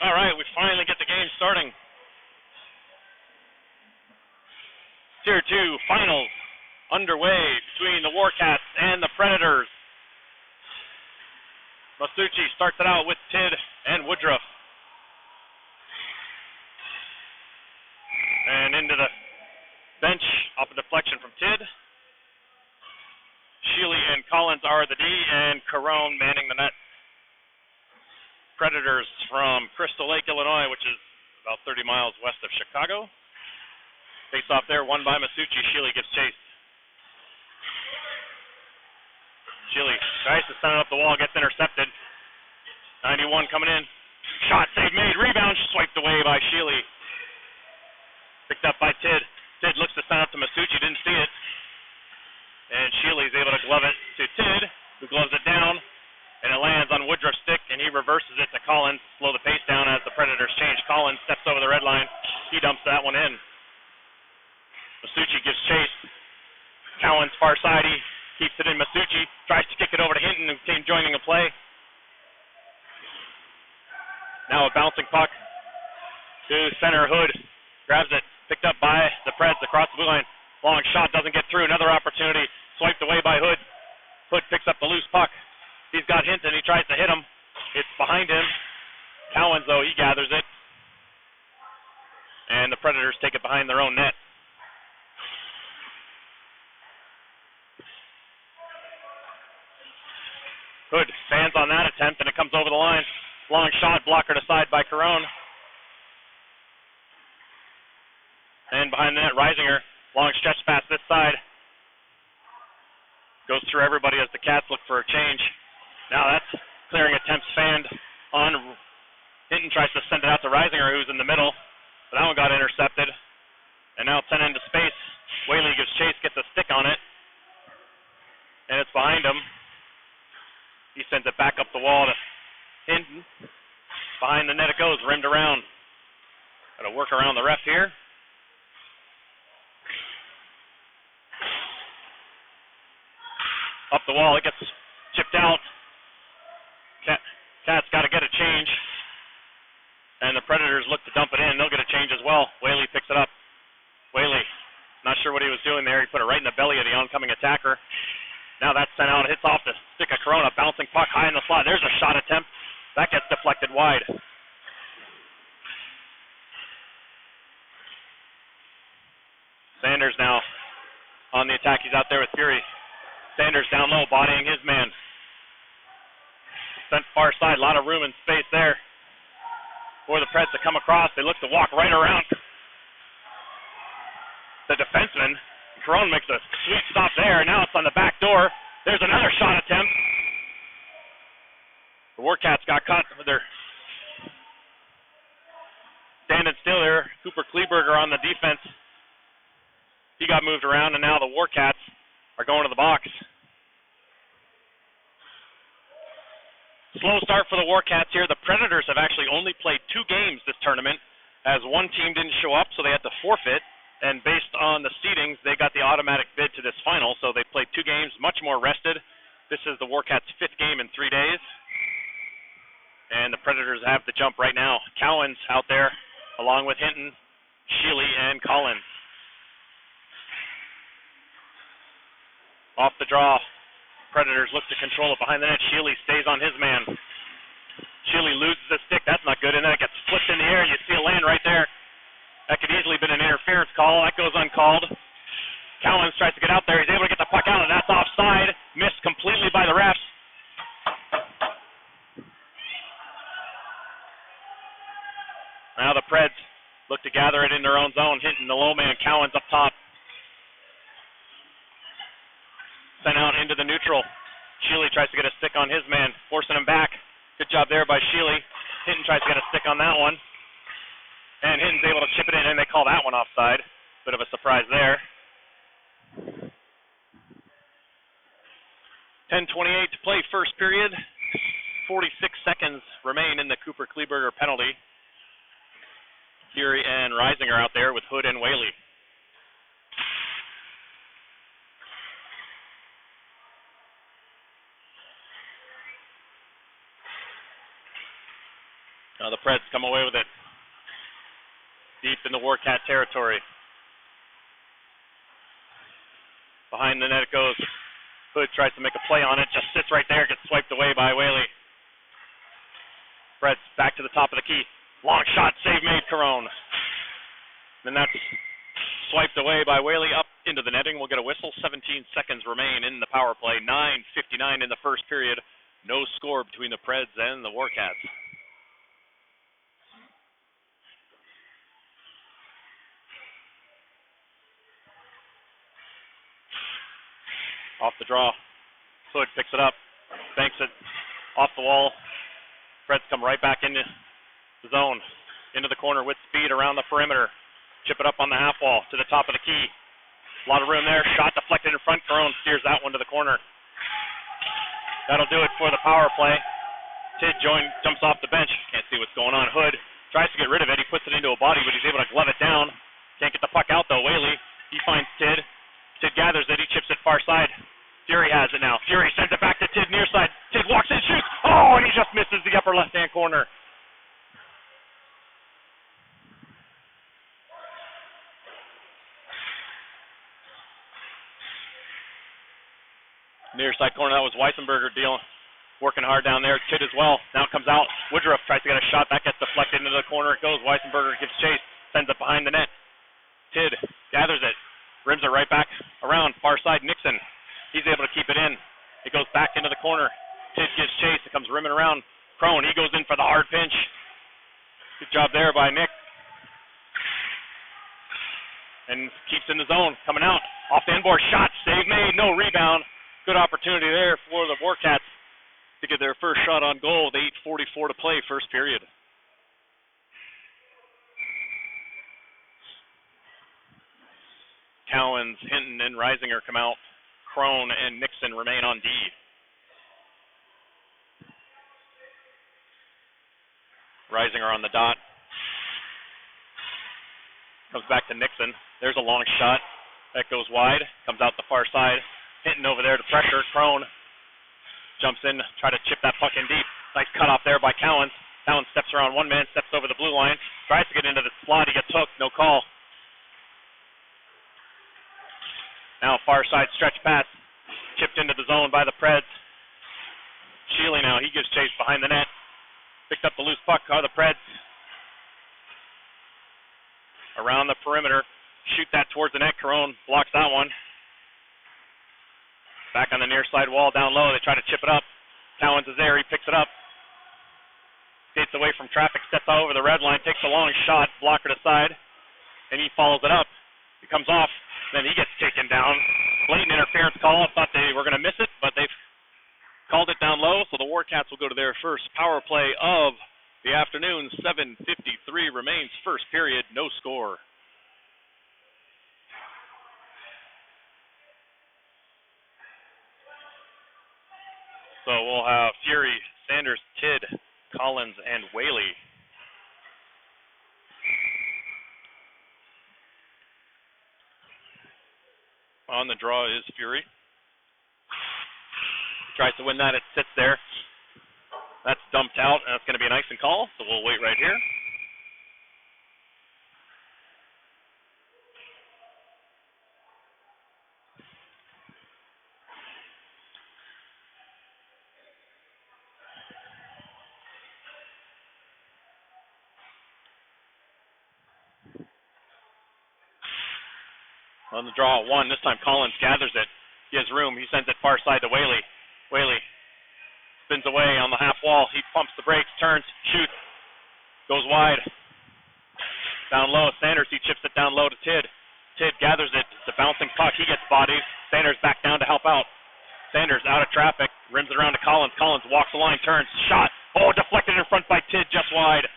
All right, we finally get the game starting. Tier 2 finals underway between the Warcats and the Predators. Masucci starts it out with Tidd and Woodruff. And into the bench off a deflection from Tidd. Sheely and Collins are the D, and Carone manning the net. Predators from Crystal Lake, Illinois, which is about 30 miles west of Chicago. Face off there, won by Masucci. Sheely gives chase. Sheely tries to send it up the wall, gets intercepted. 91 coming in. Shot save made, rebound swiped away by Sheely. Picked up by Tidd. Tidd looks to send it up to Masucci, didn't see it. And Sheely's able to glove it to Tidd, who gloves it down. And it lands on Woodruff's stick, and he reverses it to Collins to slow the pace down as the Predators change. Collins steps over the red line. He dumps that one in. Masucci gives chase. Cowan's far side. He keeps it in. Masucci tries to kick it over to Hinton, who came joining the play. Now a bouncing puck to center. Hood grabs it. Picked up by the Preds across the blue line. Long shot doesn't get through. Another opportunity. Swiped away by Hood. Hood picks up the loose puck. He's got Hinton. He tries to hit him. It's behind him. Cowens, though, he gathers it. And the Predators take it behind their own net. Hood stands on that attempt, and it comes over the line. Long shot, blockered aside by Carone. And behind the net, Reisinger. Long stretch pass this side. Goes through everybody as the Cats look for a change. Now that's clearing attempts fanned on. Hinton tries to send it out to Reisinger, who's in the middle. But that one got intercepted. And now sent into space. Whaley gives chase, gets a stick on it. And it's behind him. He sends it back up the wall to Hinton. Behind the net it goes, rimmed around. Got to work around the ref here. Up the wall, it gets chipped out. Cats got to get a change. And the Predators look to dump it in. They'll get a change as well. Whaley picks it up. Whaley, not sure what he was doing there. He put it right in the belly of the oncoming attacker. Now that's sent out. Hits off the stick of Corona. Bouncing puck high in the slot. There's a shot attempt. That gets deflected wide. Sanders now on the attack. He's out there with Fury. Sanders down low, bodying his man. Sent far side, a lot of room and space there for the Preds to come across. They look to walk right around the defenseman. Carone makes a sweet stop there. Now it's on the back door. There's another shot attempt. The Warcats got caught with their standing still there. Cooper Kleberger on the defense. He got moved around, and now the Warcats are going to the box. Slow start for the Warcats here. The Predators have actually only played 2 games this tournament, as one team didn't show up, so they had to forfeit. And based on the seedings, they got the automatic bid to this final, so they played 2 games, much more rested. This is the Warcats' 5th game in 3 days. And the Predators have the jump right now. Cowens out there, along with Hinton, Sheely, and Collins. Off the draw. Predators look to control it behind the net. Sheely stays on his man. Sheely loses the stick. That's not good. And then it gets flipped in the air. You see it land right there. That could easily have been an interference call. That goes uncalled. Cowens tries to get out there. He's able to get the puck out, and that's offside. Missed completely by the refs. Now the Preds look to gather it in their own zone. Hinton, the low man. Cowens up top. Sent out into the neutral. Sheely tries to get a stick on his man, forcing him back. Good job there by Sheely. Hinton tries to get a stick on that one. And Hinton's able to chip it in, and they call that one offside. Bit of a surprise there. 10:28 to play first period. 46 seconds remain in the Cooper Kleberger penalty. Fury and Reisinger out there with Hood and Whaley. Now the Preds come away with it. Deep in the Warcat territory. Behind the net it goes. Hood tries to make a play on it, just sits right there, gets swiped away by Whaley. Preds back to the top of the key. Long shot, save made, Carone. Then that's swiped away by Whaley up into the netting. We'll get a whistle. 17 seconds remain in the power play. 9:59 in the first period. No score between the Preds and the Warcats. Off the draw. Hood picks it up. Banks it off the wall. Preds come right back into the zone. Into the corner with speed around the perimeter. Chip it up on the half wall to the top of the key. A lot of room there. Shot deflected in front. Carone steers that one to the corner. That'll do it for the power play. Tid jumps off the bench. Can't see what's going on. Hood tries to get rid of it. He puts it into a body, but he's able to glove it down. Can't get the puck out though. Whaley, he finds Tid. Tid gathers it. He chips it far side. Fury has it now. Fury sends it back to Tid near side. Tid walks in, shoots. Oh, and he just misses the upper left-hand corner. Near side corner, that was Weissenberger working hard down there. Tid as well. Now it comes out. Woodruff tries to get a shot. That gets deflected into the corner. It goes. Weissenberger gives chase. Sends it behind the net. Tid gathers it. Rims it right back around. Far side, Nixon. He's able to keep it in. It goes back into the corner. Tid gives chase. It comes rimming around. Crone, he goes in for the hard pinch. Good job there by Nick. And keeps in the zone. Coming out. Off the inboard. Shot. Save made. No rebound. Good opportunity there for the Warcats to get their first shot on goal with 8:44 to play, first period. Cowens, Hinton, and Reisinger come out. Crone and Nixon remain on D. Reisinger on the dot. Comes back to Nixon. There's a long shot. That goes wide. Comes out the far side. Hinton over there to pressure. Crone jumps in, try to chip that puck in deep. Nice cutoff there by Cowens. Cowens steps around one man, steps over the blue line, tries to get into the slot. He gets hooked, no call. Now far side stretch pass, chipped into the zone by the Preds. Sheely now, he gives chase behind the net. Picked up the loose puck, the Preds. Around the perimeter, shoot that towards the net. Carone blocks that one. Back on the near side wall, down low. They try to chip it up. Cowens is there. He picks it up. Skates away from traffic, steps out over the red line, takes a long shot, blocker to side, and he follows it up. He comes off, then he gets taken down. Blatant interference call. I thought they were going to miss it, but they've called it down low, so the Warcats will go to their first power play of the afternoon. 7:53 remains first period, no score. So we'll have Fury, Sanders, Tid, Collins, and Whaley. On the draw is Fury. Tries to win that, it sits there. That's dumped out, and that's going to be an icing call, so we'll wait right here. On the draw at one, this time Collins gathers it. He has room. He sends it far side to Whaley. Whaley spins away on the half wall. He pumps the brakes, turns, shoots, goes wide. Down low, Sanders, he chips it down low to Tid. Tid gathers it. It's a bouncing puck. He gets bodied. Sanders back down to help out. Sanders out of traffic, rims it around to Collins. Collins walks the line, turns, shot. Oh, deflected in front by Tid, just wide.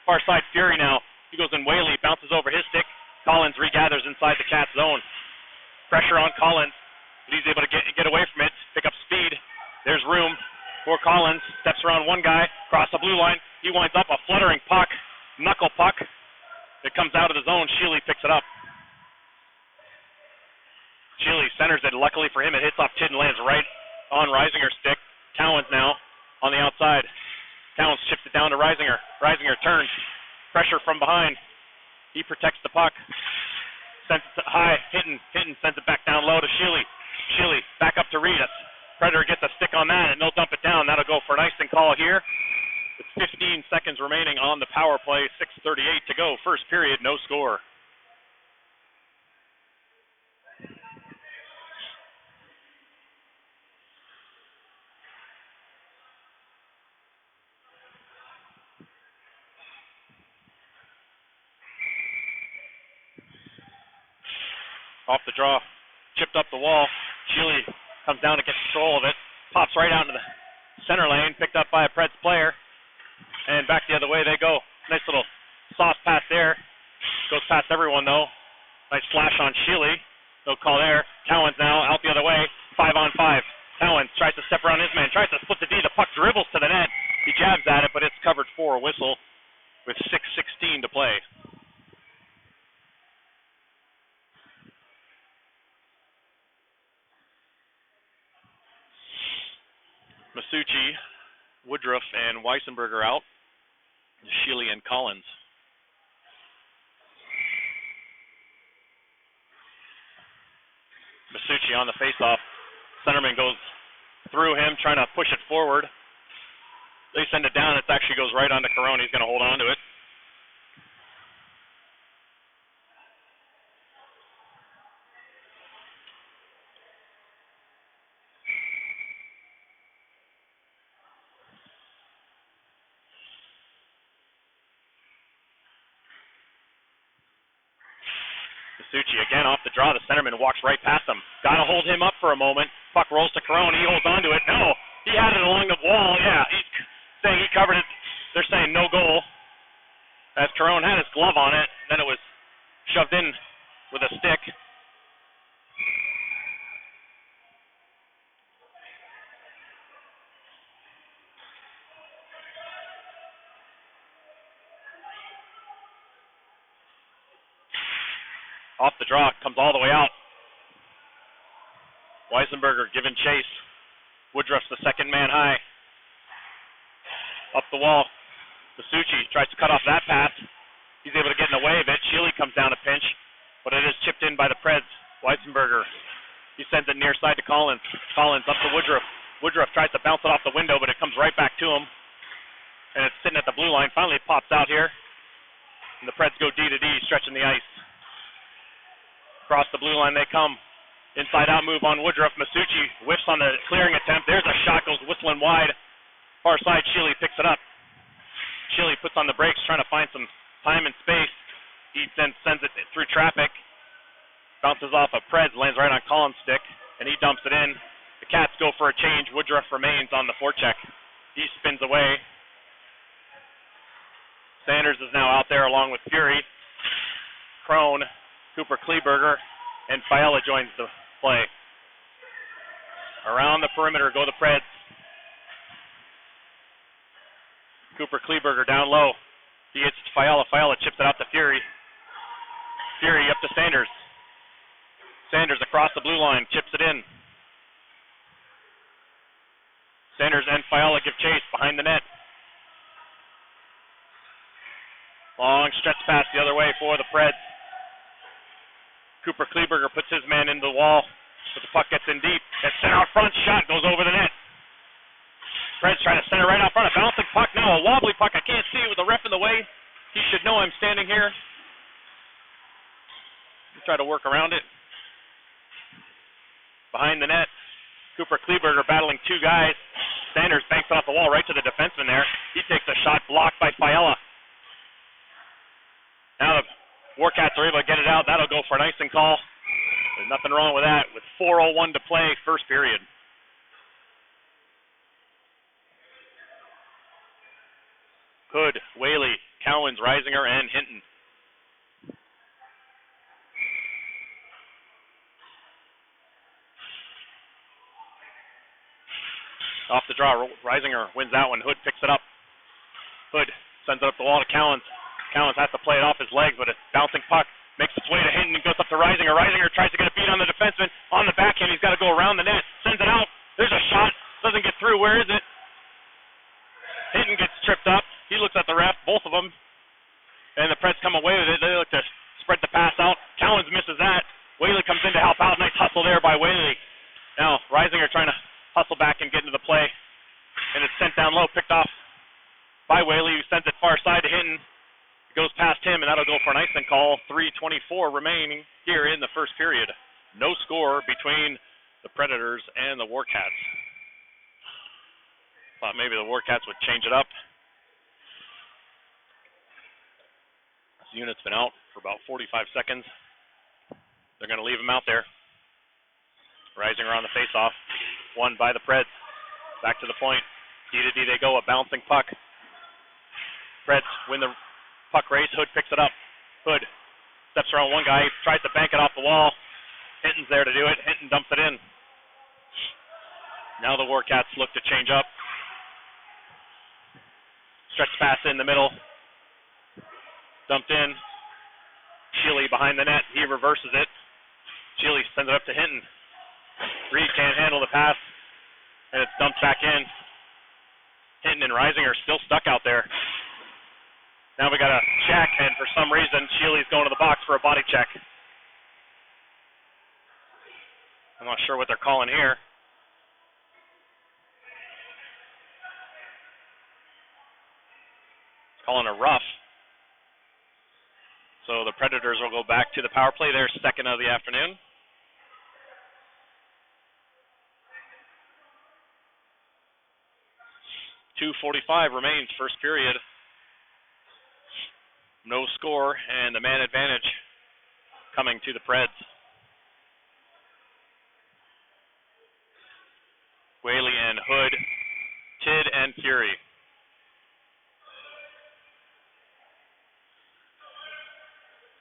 Far side Fury now. He goes in Whaley, bounces over his stick. Collins regathers inside the Cats zone. Pressure on Collins, but he's able to get away from it, pick up speed. There's room for Collins. Steps around one guy, across the blue line. He winds up a fluttering puck, knuckle puck. It comes out of the zone. Sheely picks it up. Sheely centers it. Luckily for him, it hits off Tid and lands right on Reisinger's stick. Cowens now on the outside. Towns chips it down to Reisinger. Reisinger turns. Pressure from behind. He protects the puck. Sends it high. Hinton sends it back down low to Sheely. Sheely back up to Reed. Predator gets a stick on that, and they'll dump it down. That'll go for an icing call here. With 15 seconds remaining on the power play. 6:38 to go. First period, no score. Off the draw, chipped up the wall. Sheely comes down to get control of it. Pops right out into the center lane, picked up by a Preds player. And back the other way they go. Nice little soft pass there. Goes past everyone though. Nice flash on Sheely. No call there. Cowens now out the other way. 5-on-5. Cowens tries to step around his man. Tries to split the D. The puck dribbles to the net. He jabs at it, but it's covered for a whistle with 6:16 to play. Masucci, Woodruff, and Weissenberger out. Sheely and Collins. Masucci on the faceoff. Centerman goes through him, trying to push it forward. They send it down. It actually goes right onto Carone. He's going to hold on to it. Masucci again off the draw. The centerman walks right past him. Got to hold him up for a moment. Puck rolls to Carone. He holds on to it. No, he had it along the wall. Yeah, he's saying he covered it. They're saying no goal. As Carone had his glove on it, then it was shoved in with a stick. Off the draw, comes all the way out. Weissenberger giving chase. Woodruff's the second man high. Up the wall. Masucci tries to cut off that pass. He's able to get in the way of it. Sheely comes down a pinch, but it is chipped in by the Preds. Weissenberger, he sends it near side to Collins. Collins up to Woodruff. Woodruff tries to bounce it off the window, but it comes right back to him. And it's sitting at the blue line. Finally it pops out here. And the Preds go D to D, stretching the ice. Across the blue line they come. Inside out move on Woodruff. Masucci whiffs on the clearing attempt. There's a shot, goes whistling wide. Far side, Sheely picks it up. Sheely puts on the brakes, trying to find some time and space. He then sends it through traffic. Bounces off a Preds, lands right on Collins' stick, and he dumps it in. The Cats go for a change. Woodruff remains on the forecheck. He spins away. Sanders is now out there along with Fury. Crone, Cooper Kleberger, and Fiala joins the play. Around the perimeter go the Preds. Cooper Kleberger down low. He hits Fiala. Fiala chips it out to Fury. Fury up to Sanders. Sanders across the blue line, chips it in. Sanders and Fiala give chase behind the net. Long stretch pass the other way for the Preds. Cooper Kleberger puts his man into the wall, but the puck gets in deep. That center out front shot goes over the net. Preds trying to center right out front. A bouncing puck now, a wobbly puck. I can't see it with the ref in the way. He should know I'm standing here. We try to work around it. Behind the net, Cooper Kleberger battling two guys. Sanders banks off the wall right to the defenseman there. He takes a shot blocked by Fiala. Now the Warcats are able to get it out. That'll go for an icing call. There's nothing wrong with that. With 4:01 to play, first period. Hood, Whaley, Cowens, Reisinger, and Hinton. Off the draw, Reisinger wins that one. Hood picks it up. Hood sends it up the wall to Cowens. Cowens has to play it off his legs, but a bouncing puck makes its way to Hinton and goes up to Reisinger. Reisinger tries to get a beat on the defenseman. On the backhand, he's got to go around the net. Sends it out. There's a shot. Doesn't get through. Where is it? Hinton gets tripped come away with it. They look to spread the pass out. Cowens misses that. Whaley comes in to help out. Nice hustle there by Whaley. Now, Reisinger trying to hustle back and get into the play. And it's sent down low, picked off by Whaley, who sends it far side to Hinton. It goes past him, and that'll go for an icing call. 3:24 remaining here in the first period. No score between the Predators and the Warcats. Thought maybe the Warcats would change it up. This unit's been out for about 45 seconds. They're going to leave him out there. Reisinger on the face-off. Won by the Preds. Back to the point. D to D they go, a bouncing puck. Preds win the puck race. Hood picks it up. Hood steps around one guy, tries to bank it off the wall. Hinton's there to do it. Hinton dumps it in. Now the Warcats look to change up. Stretch pass in the middle. Dumped in. Sheely behind the net. He reverses it. Sheely sends it up to Hinton. Reed can't handle the pass, and it's dumped back in. Hinton and Reisinger are still stuck out there. Now we got a check, and for some reason, Sheely's going to the box for a body check. I'm not sure what they're calling here. Calling a rough. So the Predators will go back to the power play, their second of the afternoon. .2:45 remains, first period. No score, and the man advantage coming to the Preds. Whaley and Hood, Tidd and Fury.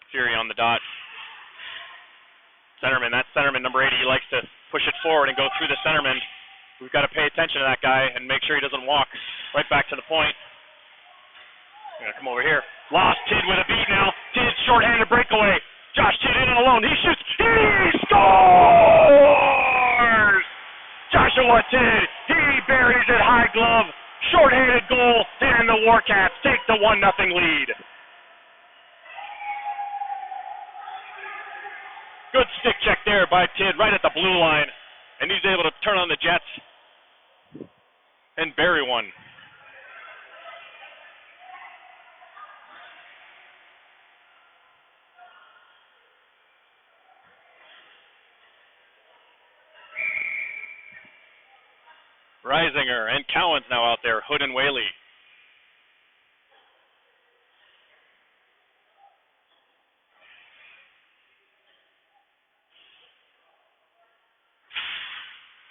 Fury on the dot. Centerman, that's centerman number 80. He likes to push it forward and go through the centerman. We've got to pay attention to that guy and make sure he doesn't walk right back to the point. I'm going to come over here. Lost Tidd with a beat now. Tidd shorthanded breakaway. Josh Tidd in and alone. He shoots. He scores! Joshua Tidd. He buries it high glove. Shorthanded goal, and the Warcats take the 1-0 lead. Good stick check there by Tidd right at the blue line. And he's able to turn on the Jets and bury one. Reisinger and Cowens now out there, Hood and Whaley.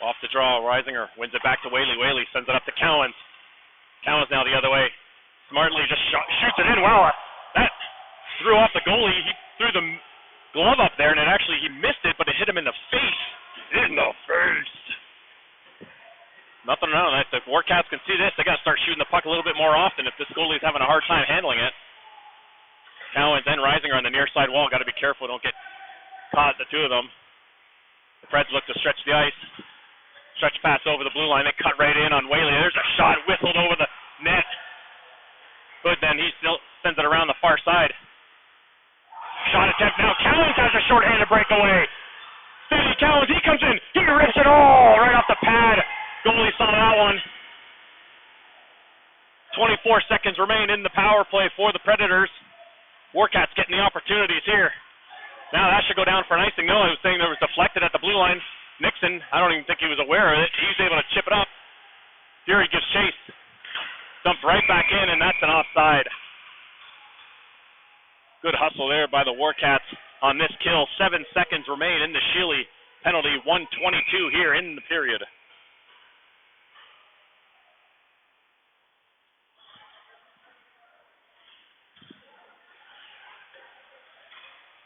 Off the draw, Reisinger wins it back to Whaley. Whaley sends it up to Cowens. Cowens now the other way. Smartly just shoots it in. Wow, that threw off the goalie. He threw the glove up there, and he missed it, but it hit him in the face. In the face. Nothing wrong. If the Warcats can see this, they got to start shooting the puck a little bit more often if this goalie's having a hard time handling it. Cowens and Reisinger on the near side wall. Got to be careful. Don't get caught, the two of them. The Preds look to stretch the ice. Stretch pass over the blue line. They cut right in on Whaley. There's a shot whistled over the net. Good then. He still sends it around the far side. Shot attempt now. Cowens has a shorthanded breakaway. Stevie Cowens, he comes in. He rips it all right off the pad. Goalie saw that one. 24 seconds remain in the power play for the Predators. Warcats getting the opportunities here. Now that should go down for an icing. No, I was saying there was deflected at the blue line. Nixon, I don't even think he was aware of it. He's able to chip it up. Fury gives chase. Dumped right back in, and that's an offside. Good hustle there by the Warcats on this kill. 7 seconds remain in the Sheely penalty. 1:22 here in the period.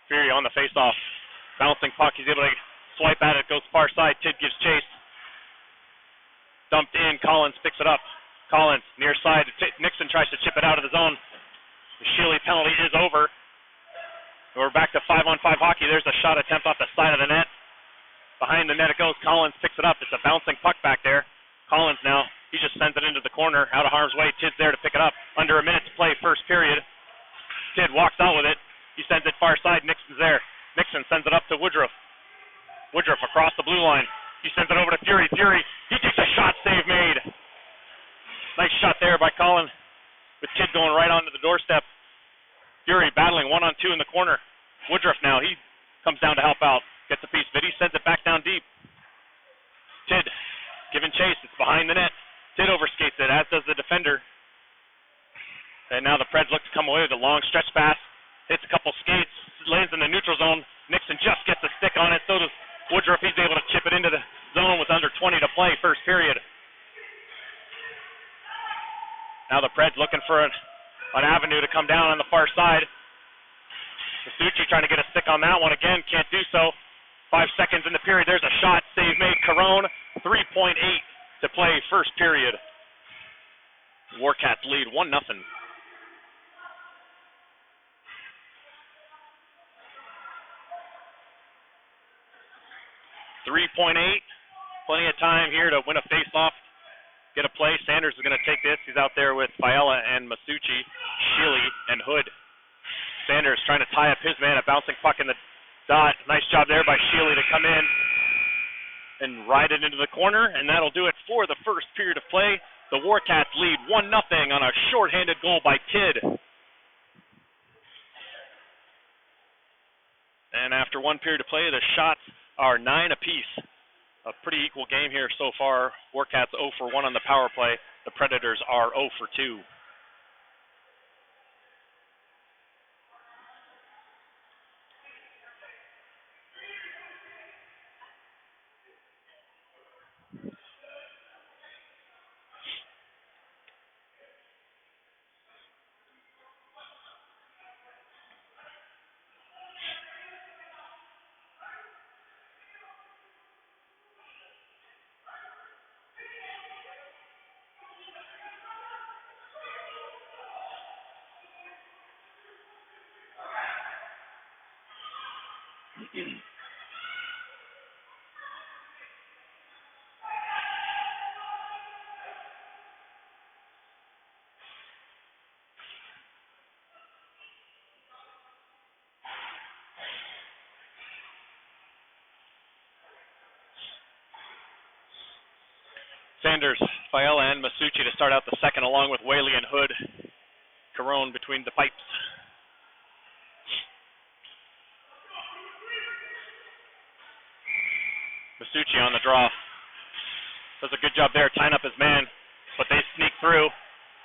Fury on the face-off. Bouncing puck. He's able to swipe at it. Goes far side. Tidd gives chase. Dumped in. Collins picks it up. Collins near side. Nixon tries to chip it out of the zone. The Sheely penalty is over. We're back to 5-on-5 hockey. There's a shot attempt off the side of the net. Behind the net it goes. Collins picks it up. It's a bouncing puck back there. Collins now. He just sends it into the corner. Out of harm's way. Tidd's there to pick it up. Under a minute to play first period. Tidd walks out with it. He sends it far side. Nixon's there. Nixon sends it up to Woodruff. Woodruff across the blue line. He sends it over to Fury. Fury, he takes a shot, save made. Nice shot there by Collin, with Tidd going right onto the doorstep. Fury battling 1-on-2 in the corner. Woodruff now, he comes down to help out. Gets a piece of it. He sends it back down deep. Tidd giving chase. It's behind the net. Tidd overskates it, as does the defender. And now the Preds look to come away with a long stretch pass. Hits a couple skates. Lands in the neutral zone. Nixon just gets a stick on it. So does Woodruff. He's able to chip it into the zone with under 20 to play, first period. Now the Preds looking for an avenue to come down on the far side. Masucci trying to get a stick on that one again. Can't do so. 5 seconds in the period. There's a shot. Save made. Caron. 3.8 to play, first period. Warcats lead 1-0. 3.8. Plenty of time here to win a face-off, get a play. Sanders is going to take this. He's out there with Fiala and Masucci, Sheely, and Hood. Sanders trying to tie up his man, a bouncing puck in the dot. Nice job there by Sheely to come in and ride it into the corner, and that'll do it for the first period of play. The Warcats lead 1-0 on a shorthanded goal by Tidd. And after 1 period of play, the shots are 9 apiece. A pretty equal game here so far. Warcats 0 for 1 on the power play. The Predators are 0 for 2. Sanders, Fiala, and Masucci to start out the second, along with Whaley and Hood. Caron between the pipes. Masucci on the draw. Does a good job there, tying up his man, but they sneak through.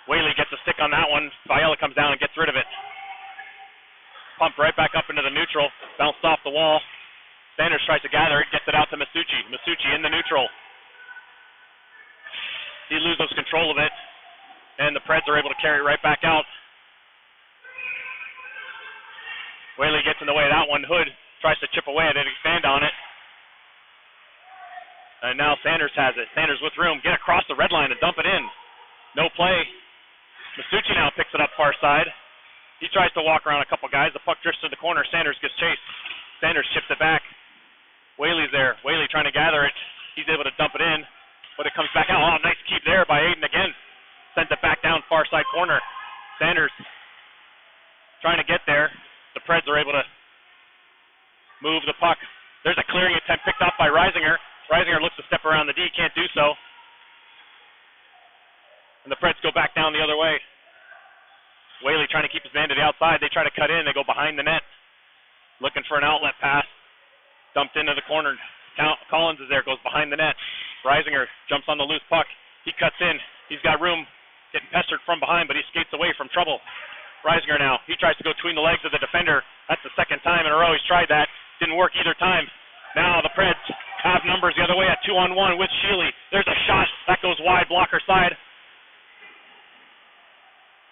Whaley gets a stick on that one. Fiala comes down and gets rid of it. Pumped right back up into the neutral. Bounced off the wall. Sanders tries to gather it, gets it out to Masucci. Masucci in the neutral. He loses control of it, and the Preds are able to carry it right back out. Whaley gets in the way of that one. Hood tries to chip away at it, expand on it. And now Sanders has it. Sanders with room. Get across the red line and dump it in. No play. Masucci now picks it up far side. He tries to walk around a couple guys. The puck drifts to the corner. Sanders gets chased. Sanders chips it back. Whaley's there. Whaley trying to gather it. He's able to dump it in, but it comes back out. Oh, nice keep there by Aiden again. Sent it back down far side corner. Sanders trying to get there. The Preds are able to move the puck. There's a clearing attempt picked up by Reisinger. Reisinger looks to step around the D, can't do so. And the Preds go back down the other way. Whaley trying to keep his man to the outside. They try to cut in. They go behind the net. Looking for an outlet pass. Dumped into the corner. Collins is there, goes behind the net. Reisinger jumps on the loose puck. He cuts in. He's got room. Getting pestered from behind, but he skates away from trouble. Reisinger now. He tries to go between the legs of the defender. That's the second time in a row he's tried that. Didn't work either time. Now the Preds have numbers the other way at 2-on-1 with Sheely. There's a shot. That goes wide, blocker side.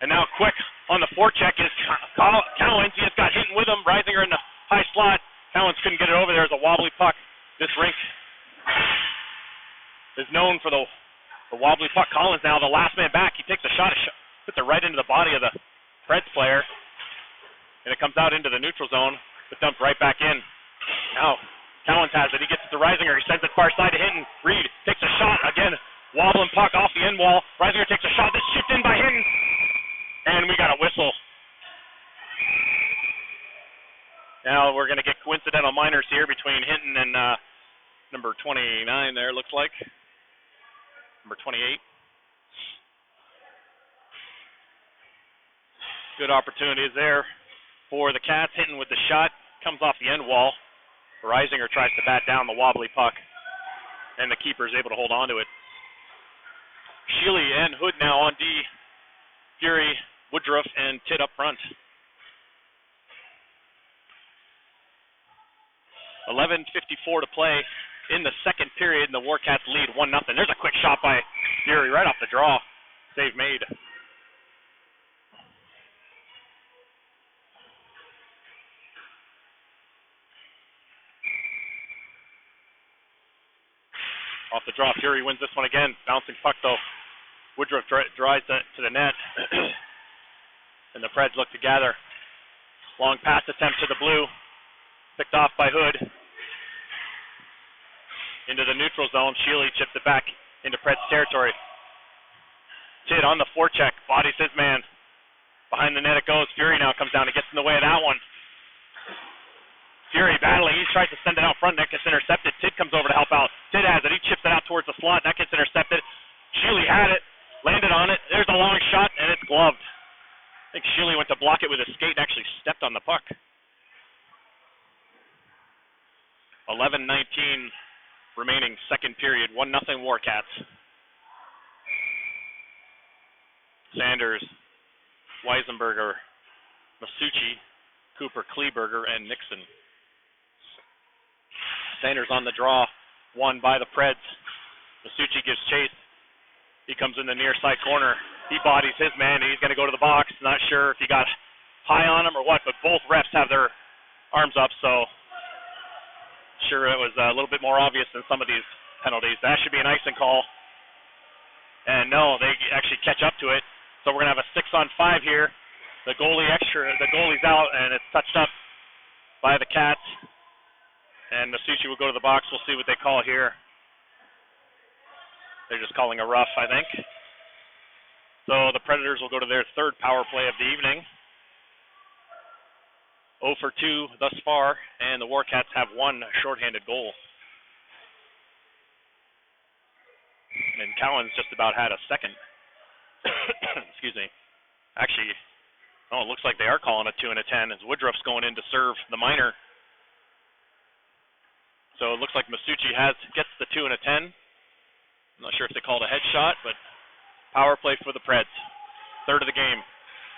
And now quick on the forecheck is Cowens. He just got hit with him. Reisinger in the high slot. Cowens couldn't get it over there. It's a wobbly puck. This rink is known for the wobbly puck. Collins now the last man back. He takes a shot, puts it right into the body of the Preds player. And it comes out into the neutral zone, but dumped right back in. Now Cowens has it. He gets it to Reisinger. He sends it far side to Hinton. Reed takes a shot. Again, wobbling puck off the end wall. Reisinger takes a shot. That's chipped in by Hinton. And we got a whistle. Now we're going to get coincidental minors here between Hinton and number 29 there, looks like. Number 28. Good opportunities there for the Cats. Hinton with the shot. Comes off the end wall. Reisinger tries to bat down the wobbly puck. And the keeper is able to hold on to it. Sheely and Hood now on D. Fury, Woodruff, and Tidd up front. 11:54 to play in the second period, and the Warcats lead 1-0. There's a quick shot by Fury right off the draw. Save made. Off the draw, Fury wins this one again. Bouncing puck, though. Woodruff drives to the net. And the Preds look to gather. Long pass attempt to the blue. Picked off by Hood. Into the neutral zone. Sheely chips it back into Preds territory. Tidd on the forecheck. Bodies his man. Behind the net it goes. Fury now comes down and gets in the way of that one. Fury battling. He tries to send it out front. That gets intercepted. Tidd comes over to help out. Tidd has it. He chips it out towards the slot. That gets intercepted. Sheely had it. Landed on it. There's a long shot, and it's gloved. I think Sheely went to block it with his skate and actually stepped on the puck. 11:19 remaining, second period. 1-0 Warcats. Sanders, Weisenberger, Masucci, Cooper, Kleberger, and Nixon. Sanders on the draw, won by the Preds. Masucci gives chase. He comes in the near side corner. He bodies his man, and he's going to go to the box. Not sure if he got high on him or what, but both refs have their arms up, so sure it was a little bit more obvious than some of these penalties. That should be an icing call. And no, they actually catch up to it. So we're going to have a 6-on-5 here. The goalie's out, and it's touched up by the Cats. And Masucci will go to the box. We'll see what they call here. They're just calling a rough, I think. So the Predators will go to their third power play of the evening. 0 for 2 thus far, and the Warcats have one shorthanded goal. And Cowan's just about had a second. Excuse me. Actually, it looks like they are calling a 2 and a 10 as Woodruff's going in to serve the minor. So it looks like Masucci gets the 2 and a 10. I'm not sure if they called a headshot, but power play for the Preds. Third of the game.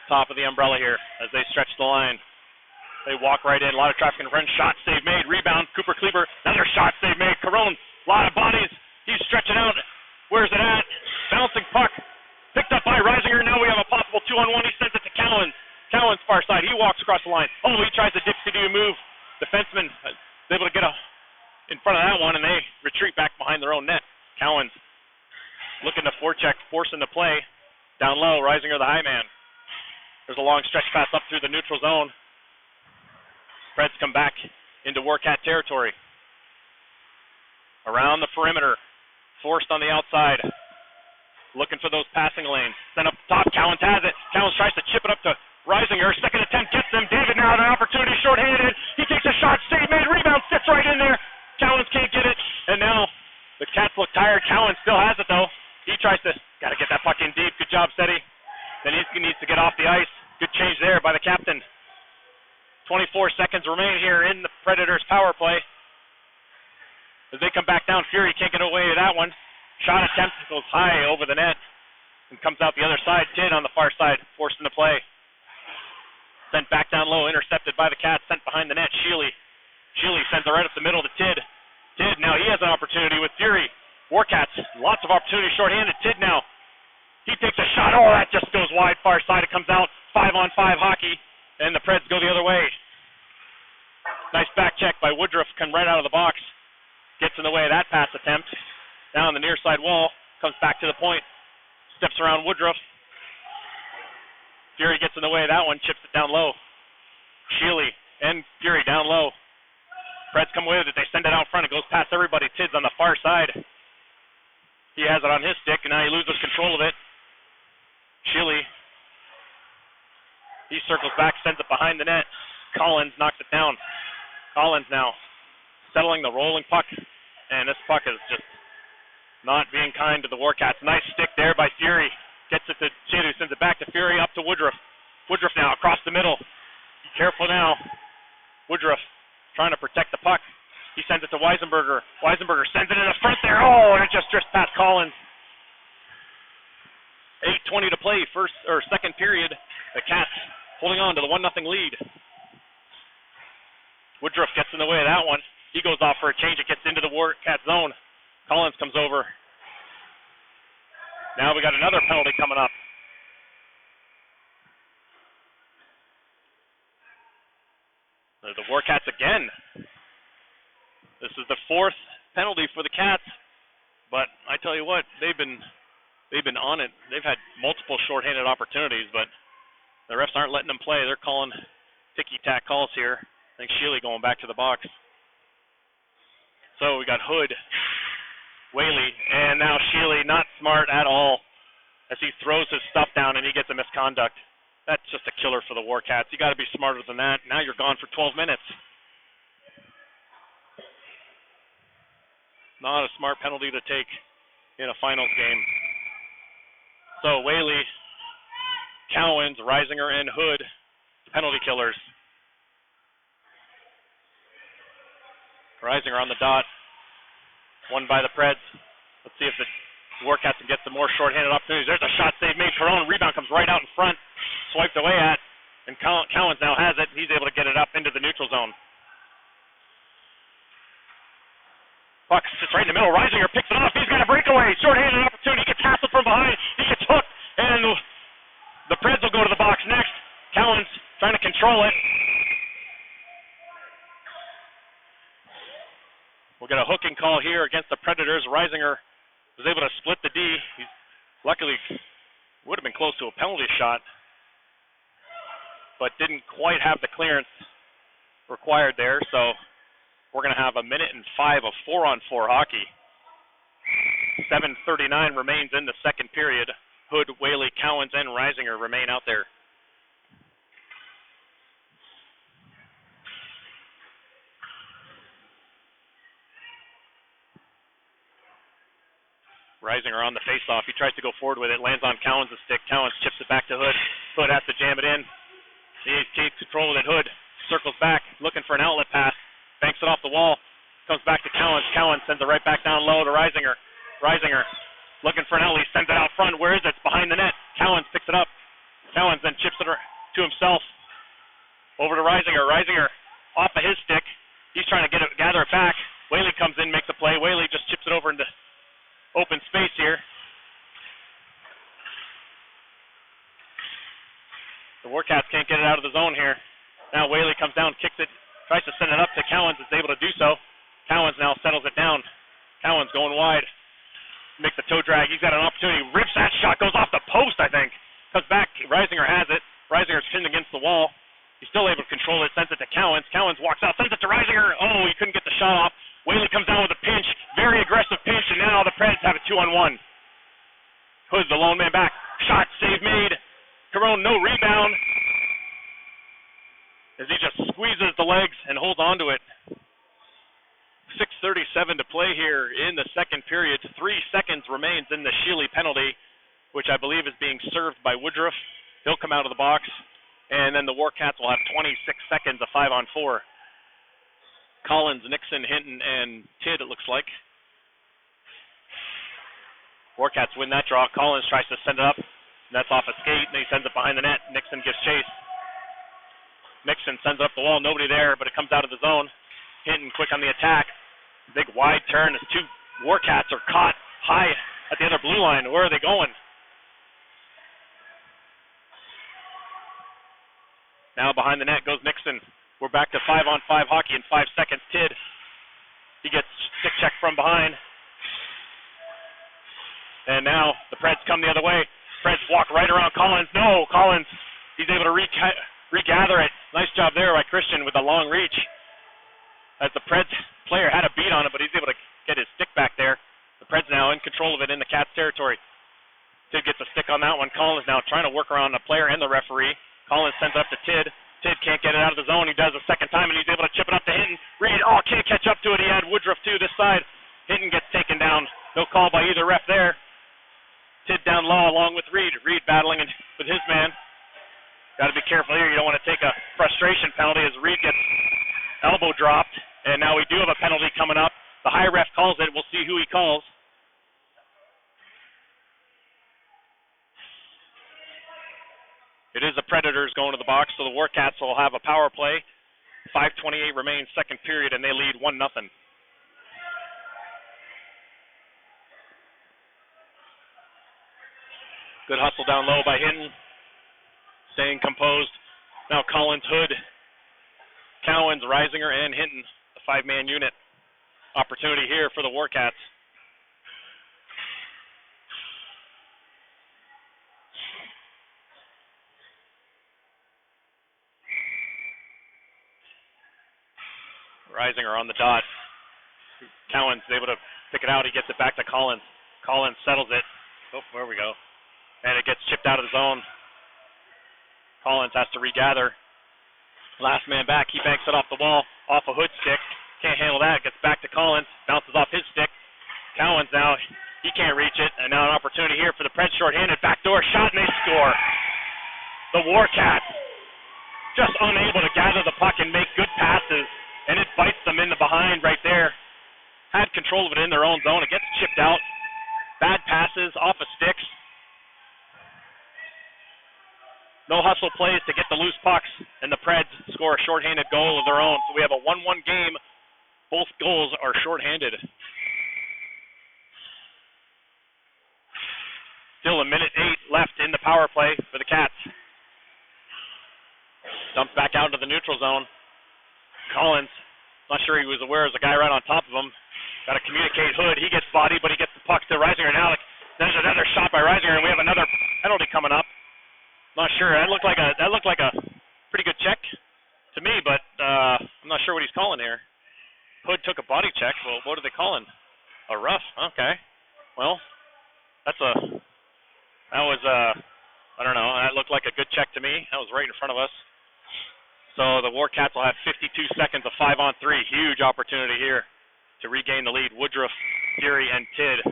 Top of the umbrella here as they stretch the line. They walk right in. A lot of traffic in front. Shot, save made. Rebound. Cooper Kleber. Another shot, save made. Carone. A lot of bodies. He's stretching out. Where's it at? Bouncing puck. Picked up by Reisinger. Now we have a possible 2-on-1. He sends it to Cowan. Cowan's far side. He walks across the line. Oh, he tries to dipsy-do move. Defenseman is able to get in front of that one, and they retreat back behind their own net. Cowan's looking to forecheck, forcing the play. Down low, Reisinger the high man. There's a long stretch pass up through the neutral zone. Preds come back into Warcat territory. Around the perimeter. Forced on the outside. Looking for those passing lanes. Sent up top. Cowens has it. Cowens tries to chip it up to Reisinger. Second attempt gets them. David now had an opportunity shorthanded. He takes a shot. Save made. Rebound. Sits right in there. Cowens can't get it. And now the Cats look tired. Cowens still has it though. He tries to. Got to get that puck in deep. Good job, Steady. Then he needs to get off the ice. Good change there by the captain. 24 seconds remain here in the Predators' power play. As they come back down, Fury can't get away with that one. Shot attempt goes high over the net and comes out the other side. Tidd on the far side, forced into play. Sent back down low, intercepted by the Cats, sent behind the net. Sheely sends it right up the middle to Tidd. Tidd now, he has an opportunity with Fury. Warcats, lots of opportunities shorthanded. Tidd now, he takes a shot. Oh, that just goes wide, far side. It comes out 5-on-5 hockey. And the Preds go the other way. Nice back check by Woodruff, come right out of the box. Gets in the way of that pass attempt. Down the near side wall, comes back to the point. Steps around Woodruff. Fury gets in the way of that one, chips it down low. Sheely and Fury down low. Preds come away with it, they send it out front. It goes past everybody. Tidd's on the far side. He has it on his stick, and now he loses control of it. Sheely. He circles back, sends it behind the net. Collins knocks it down. Collins now settling the rolling puck, and this puck is just not being kind to the Warcats. Nice stick there by Fury. Gets it to Chid, who sends it back to Fury, up to Woodruff. Woodruff now across the middle. Be careful now. Woodruff trying to protect the puck. He sends it to Weisenberger. Weisenberger sends it in the front there. Oh, and it just drifts past Collins. 8:20 to play, second period. The Cats holding on to the 1-0 lead. Woodruff gets in the way of that one. He goes off for a change. It gets into the Warcat zone. Collins comes over. Now we got another penalty coming up. The Warcats again. This is the fourth penalty for the Cats, but I tell you what, they've been on it. They've had multiple shorthanded opportunities, but the refs aren't letting them play. They're calling ticky-tack calls here. I think Sheely going back to the box. So we got Hood, Whaley, and now Sheely, not smart at all as he throws his stuff down and he gets a misconduct. That's just a killer for the Warcats. You got to be smarter than that. Now you're gone for 12 minutes. Not a smart penalty to take in a finals game. So Whaley, Cowens, Reisinger, and Hood, penalty killers. Reisinger on the dot. Won by the Preds. Let's see if the Warcats can get some more shorthanded opportunities. There's a shot save made. Corona rebound comes right out in front. Swiped away at. And Cowens now has it. He's able to get it up into the neutral zone. Puck sits right in the middle. Reisinger picks it off. He's got a breakaway. Shorthanded opportunity. He gets hassled from behind. He gets hooked. And the Preds will go to the box next. Cowens trying to control it. We'll get a hooking call here against the Predators. Reisinger was able to split the D. He's luckily would have been close to a penalty shot, but didn't quite have the clearance required there. So we're going to have 1:05 of 4-on-4 hockey. 7:39 remains in the second period. Hood, Whaley, Cowens, and Reisinger remain out there. Reisinger on the faceoff. He tries to go forward with it. Lands on Cowens' stick. Cowens chips it back to Hood. Hood has to jam it in. He takes control of it. Hood circles back, looking for an outlet pass. Banks it off the wall. Comes back to Cowens. Cowens sends it right back down low to Reisinger. Reisinger looking for an outlet. He sends it out front. Where is it? It's behind the net. Cowens picks it up. Cowens then chips it to himself. Over to Reisinger. Reisinger off of his stick. He's trying to gather it back. Whaley comes in, makes a play. Whaley just chips it over into open space here. The Warcats can't get it out of the zone here. Now Whaley comes down, kicks it, tries to send it up to Cowens. Is able to do so. Cowens now settles it down. Cowens going wide. Makes a toe drag. He's got an opportunity. Rips that shot. Goes off the post, I think. Comes back. Reisinger has it. Reisinger's pinned against the wall. He's still able to control it. Sends it to Cowens. Cowens walks out. Sends it to Reisinger. Oh, he couldn't get the shot off. Whaley comes down with a pinch. Very aggressive pinch. And now the Preds have a 2-on-1. Hood's the lone man back. Shot. Save made. Carone, no rebound. As he just squeezes the legs and holds on to it. 6:37 to play here in the second period. 3 seconds remains in the Sheely penalty, which I believe is being served by Woodruff. He'll come out of the box. And then the Warcats will have 26 seconds of 5-on-4. Collins, Nixon, Hinton, and Tidd, it looks like. Warcats win that draw. Collins tries to send it up. That's off a skate, and he sends it behind the net. Nixon gives chase. Nixon sends it up the wall. Nobody there, but it comes out of the zone. Hinton quick on the attack. Big wide turn as two Warcats are caught high at the other blue line. Where are they going? Now behind the net goes Nixon. We're back to 5-on-5 hockey in 5 seconds. Tidd. He gets stick check from behind. And now the Preds come the other way. Preds walk right around Collins. No, Collins. He's able to regather it. Nice job there by Christian with a long reach. As the Preds player had a beat on it, but he's able to get his stick back there. The Preds now in control of it in the Cats' territory. Tidd gets a stick on that one. Collins now trying to work around the player and the referee. Collins sends it up to Tidd. Tid can't get it out of the zone. He does a second time, and he's able to chip it up to Hinton. Reed, can't catch up to it. He had Woodruff, too, this side. Hinton gets taken down. No call by either ref there. Tid down low along with Reed. Reed battling with his man. Got to be careful here. You don't want to take a frustration penalty as Reed gets elbow dropped. And now we do have a penalty coming up. The high ref calls it. We'll see who he calls. It is the Predators going to the box, so the Warcats will have a power play. 5:28 remains, second period, and they lead 1-0. Good hustle down low by Hinton. Staying composed. Now Collins, Hood, Cowens, Reisinger, and Hinton. The five-man unit. Opportunity here for the Warcats. Reisinger on the dot. Cowens is able to pick it out. He gets it back to Collins. Collins settles it. There we go. And it gets chipped out of the zone. Collins has to regather. Last man back. He banks it off the wall, off a Hood stick. Can't handle that. Gets back to Collins. Bounces off his stick. Cowens now, he can't reach it. And now an opportunity here for the Preds shorthanded. Backdoor shot, and they score. The Warcats just unable to gather the puck and make good passes. And it bites them in the behind right there. Had control of it in their own zone. It gets chipped out. Bad passes off of sticks. No hustle plays to get the loose pucks. And the Preds score a shorthanded goal of their own. So we have a 1-1 game. Both goals are shorthanded. Still a minute 8 left in the power play for the Cats. Dumped back out into the neutral zone. Collins, not sure he was aware there's a guy right on top of him. Got to communicate Hood. He gets bodied, but he gets the puck to Reisinger. Now there's another shot by Reisinger, and we have another penalty coming up. Not sure. That looked like a pretty good check to me, but I'm not sure what he's calling here. Hood took a body check. Well, what are they calling? A rough. Okay. Well, I don't know. That looked like a good check to me. That was right in front of us. So the Warcats will have 52 seconds of 5-on-3. Huge opportunity here to regain the lead. Woodruff, Fury, and Tid.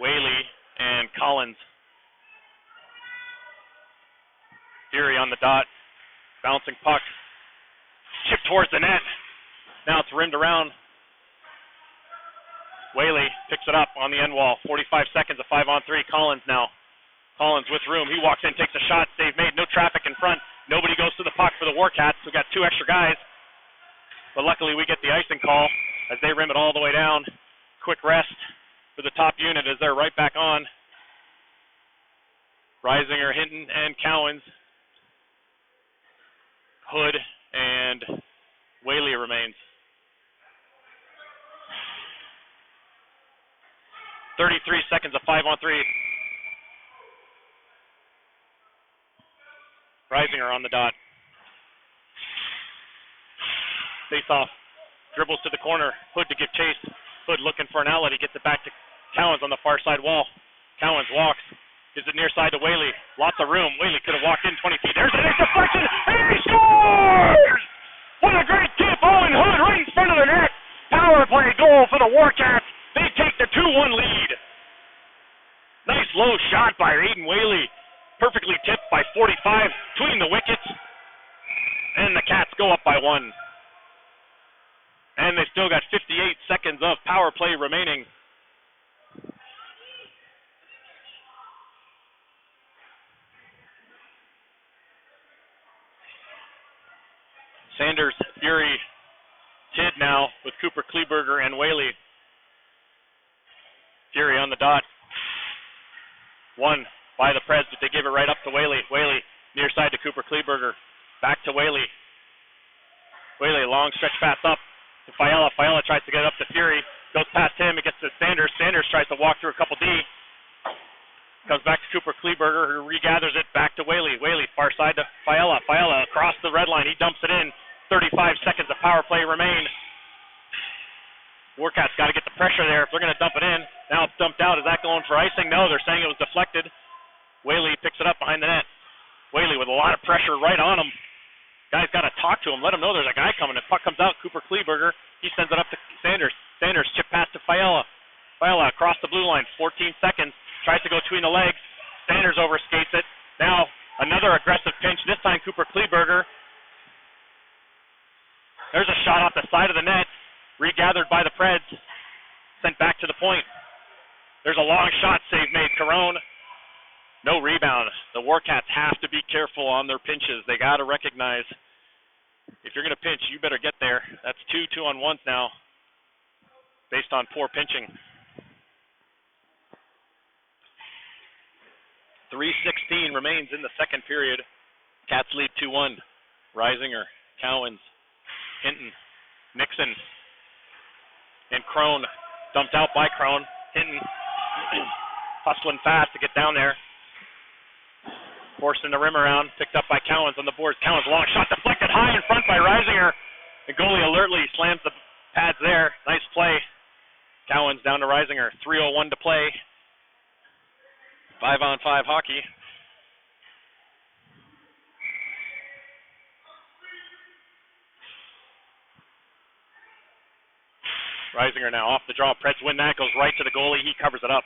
Whaley and Collins. Fury on the dot. Bouncing puck. Chip towards the net. Now it's rimmed around. Whaley picks it up on the end wall. 45 seconds of 5-on-3. Collins now. Collins with room. He walks in, takes a shot. Save made. No traffic in front. Nobody goes to the puck for the Warcats. We've got two extra guys. But luckily we get the icing call as they rim it all the way down. Quick rest for the top unit as they're right back on. Reisinger, Hinton, and Cowens. Hood and Whaley remains. 33 seconds of 5-on-3. Reisinger on the dot. Face off. Dribbles to the corner. Hood to give chase. Hood looking for an outlet. He gets it back to Cowens on the far side wall. Cowens walks. Gives it near side to Whaley. Lots of room. Whaley could have walked in 20 feet. There's a nice deflection. And he scores! What a great tip. Owen Hood right in front of the net. Power play goal for the Warcats. They take the 2-1 lead. Nice low shot by Aiden Whaley. Perfectly tipped by 45 between the wickets. And the Cats go up by 1. And they still got 58 seconds of power play remaining. Sanders, Fury, Tid now with Cooper Kleberger and Whaley. Fury on the dot. One by the Preds, but they give it right up to Whaley. Whaley near side to Cooper Kleberger. Back to Whaley. Whaley, long stretch pass up to Fiala. Fiala tries to get it up to Fury. Goes past him. It gets to Sanders. Sanders tries to walk through a couple D. Comes back to Cooper Kleberger, who regathers it back to Whaley. Whaley, far side to Fiala. Fiala across the red line. He dumps it in. 35 seconds of power play remain. Warcats got to get the pressure there if they're going to dump it in. Now it's dumped out. Is that going for icing? No, they're saying it was deflected. Whaley picks it up behind the net. Whaley with a lot of pressure right on him. Guy's got to talk to him, let him know there's a guy coming. The puck comes out, Cooper Kleberger. He sends it up to Sanders. Sanders chip pass to Fiala. Fiala across the blue line, 14 seconds. Tries to go between the legs. Sanders overskates it. Now another aggressive pinch, this time Cooper Kleberger. There's a shot off the side of the net. Regathered by the Preds. Sent back to the point. There's a long shot, save made. Carone. No rebound. The Warcats have to be careful on their pinches. They got to recognize if you're going to pinch, you better get there. That's 2 2-on-1s now based on poor pinching. 3:16 remains in the second period. Cats lead 2-1. Reisinger, Cowens, Hinton, Nixon, and Crone. Dumped out by Crone. Hinton hustling fast to get down there. Forcing the rim around, picked up by Cowens on the boards. Cowens, long shot deflected high in front by Reisinger. The goalie alertly slams the pads there. Nice play. Cowens down to Reisinger. 3:01 to play. 5-on-5 hockey. Reisinger now off the draw. Preds win that. Goes right to the goalie. He covers it up.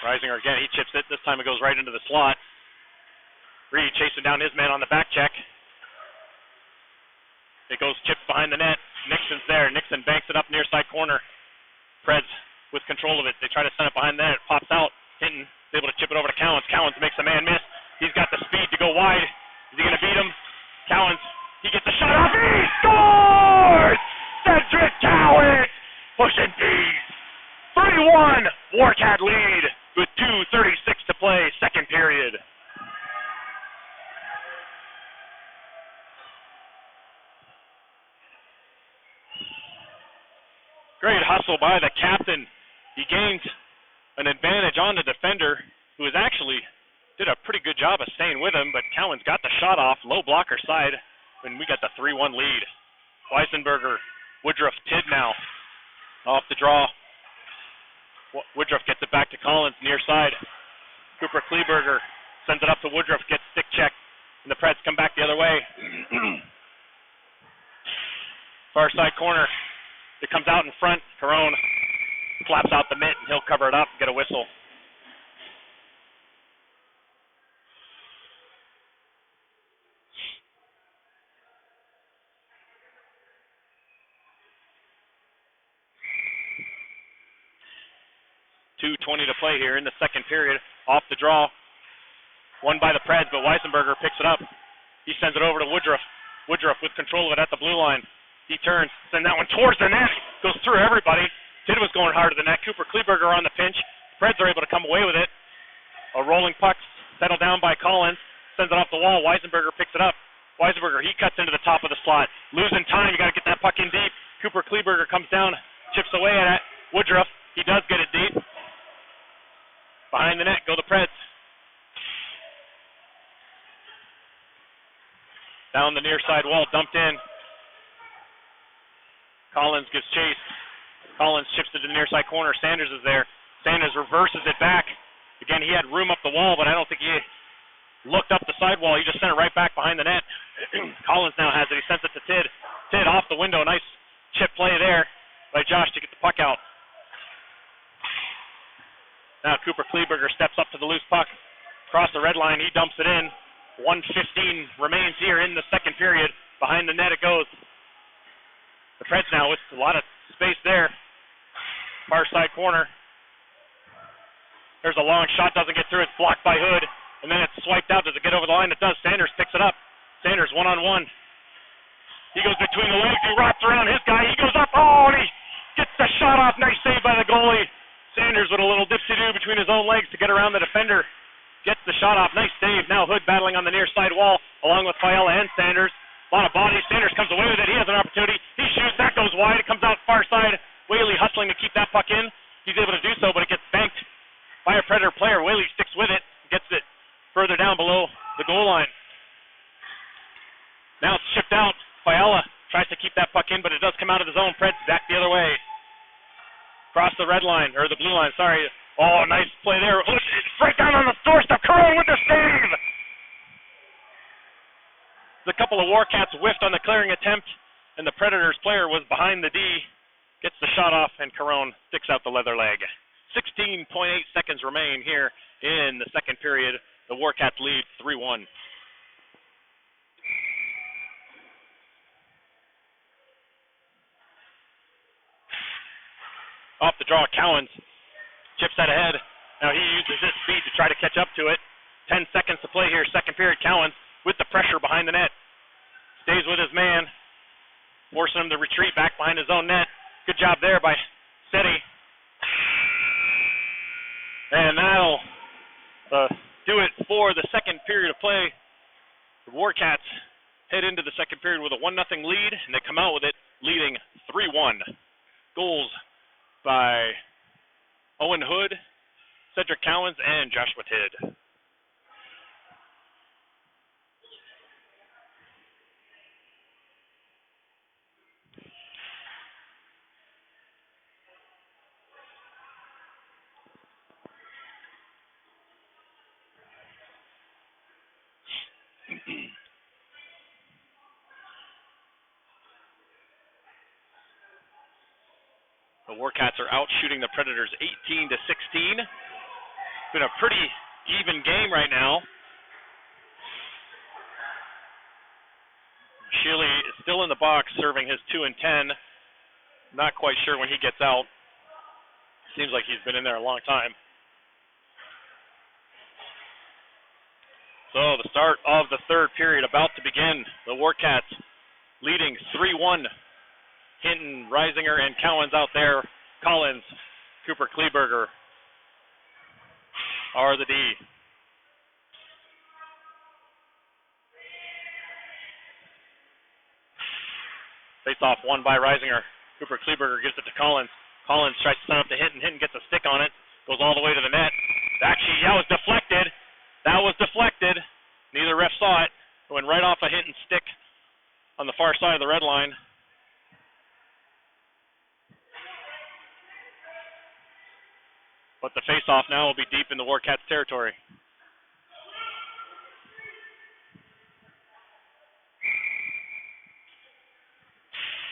Reisinger again, he chips it. This time it goes right into the slot. Reed chasing down his man on the back check. It goes chipped behind the net. Nixon's there. Nixon banks it up near side corner. Preds with control of it. They try to send it behind the net. It pops out. Hinton is able to chip it over to Cowens. Cowens makes a man miss. He's got the speed to go wide. Is he going to beat him? Cowens, he gets the shot off. He scores! Cedric Cowens pushing D's. 3-1. Warcat lead with 2:36 to play, second period. Great hustle by the captain. He gains an advantage on the defender, who is actually did a pretty good job of staying with him, but Cowens got the shot off, low blocker side, and we got the 3-1 lead. Weisenberger, Woodruff, Tidd now off the draw. Woodruff gets it back to Collins, near side. Cooper Kleberger sends it up to Woodruff, gets stick check, and the Preds come back the other way. Far side corner. It comes out in front. Carone flaps out the mitt, and he'll cover it up and get a whistle. .2:20 to play here in the second period. Off the draw. Won by the Preds, but Weisenberger picks it up. He sends it over to Woodruff. Woodruff with control of it at the blue line. He turns, send that one towards the net. Goes through everybody. Tidd was going hard to the net. Cooper Kleberger on the pinch. Preds are able to come away with it. A rolling puck settled down by Collins. Sends it off the wall. Weisenberger picks it up. Weisenberger, he cuts into the top of the slot. Losing time. You got to get that puck in deep. Cooper Kleberger comes down, chips away at it. Woodruff, he does get it deep. Behind the net go the Preds. Down the near side wall, dumped in. Collins gives chase. Collins chips to the near side corner. Sanders is there. Sanders reverses it back. Again, he had room up the wall, but I don't think he looked up the side wall. He just sent it right back behind the net. Collins now has it. He sends it to Tidd. Tidd off the window. Nice chip play there by Josh to get the puck out. Now Cooper Kleberger steps up to the loose puck. Across the red line, he dumps it in. 1:15 remains here in the second period. Behind the net it goes. The Preds now with a lot of space there. Far side corner. There's a long shot, doesn't get through. It's blocked by Hood. And then it's swiped out. Does it get over the line? It does. Sanders picks it up. Sanders one-on-one. He goes between the legs. He wraps around his guy. He goes up. Oh, and he gets the shot off. Nice save by the goalie. Sanders with a little dipsy-do between his own legs to get around the defender. Gets the shot off. Nice save. Now Hood battling on the near side wall along with Fiala and Sanders. A lot of bodies. Sanders comes away with it. He has an opportunity. He shoots. That goes wide. It comes out far side. Whaley hustling to keep that puck in. He's able to do so, but it gets banked by a Predator player. Whaley sticks with it. Gets it further down below the goal line. Now it's shipped out. Fiala tries to keep that puck in, but it does come out of the zone. Preds back the other way. Across the red line, or the blue line, sorry. Oh, nice play there. Oh, it's right down on the doorstep. Carone with the save. The couple of Warcats whiffed on the clearing attempt, and the Predators player was behind the D. Gets the shot off, and Carone sticks out the leather leg. 16.8 seconds remain here in the second period. The Warcats lead 3-1. Off the draw, Cowens chips that ahead. Now he uses his speed to try to catch up to it. 10 seconds to play here, second period. Cowens with the pressure behind the net. Stays with his man, forcing him to retreat back behind his own net. Good job there by Seti. And that'll do it for the second period of play. The Warcats head into the second period with a 1-0 lead, and they come out with it leading 3-1. Goals by Owen Hood, Cedric Cowens, and Joshua Tidd. The Warcats are out shooting the Predators 18-16. It's been a pretty even game right now. Sheely is still in the box serving his 2 and 10. Not quite sure when he gets out. Seems like he's been in there a long time. So the start of the third period about to begin. The Warcats leading 3-1. Hinton, Reisinger, and Cowens out there. Collins, Cooper Kleberger are the D. Face off won by Reisinger. Cooper Kleberger gives it to Collins. Collins tries to send up to Hinton. Hinton gets a stick on it. Goes all the way to the net. Actually, that was deflected. That was deflected. Neither ref saw it. It went right off of Hinton's stick on the far side of the red line. But the face-off now will be deep in the Warcats territory.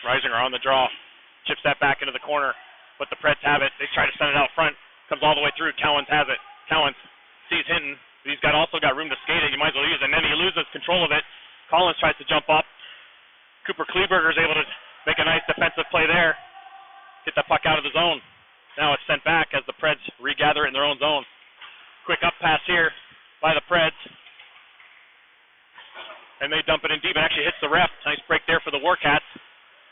Reisinger on the draw. Chips that back into the corner. But the Preds have it. They try to send it out front. Comes all the way through. Cowens has it. Cowens sees Hinton. He's also got room to skate it. You might as well use it. And then he loses control of it. Collins tries to jump up. Cooper Kleberger is able to make a nice defensive play there. Get the puck out of the zone. Now it's sent back as the Preds regather in their own zone. Quick up pass here by the Preds. And they dump it in deep. It actually hits the ref. Nice break there for the Warcats.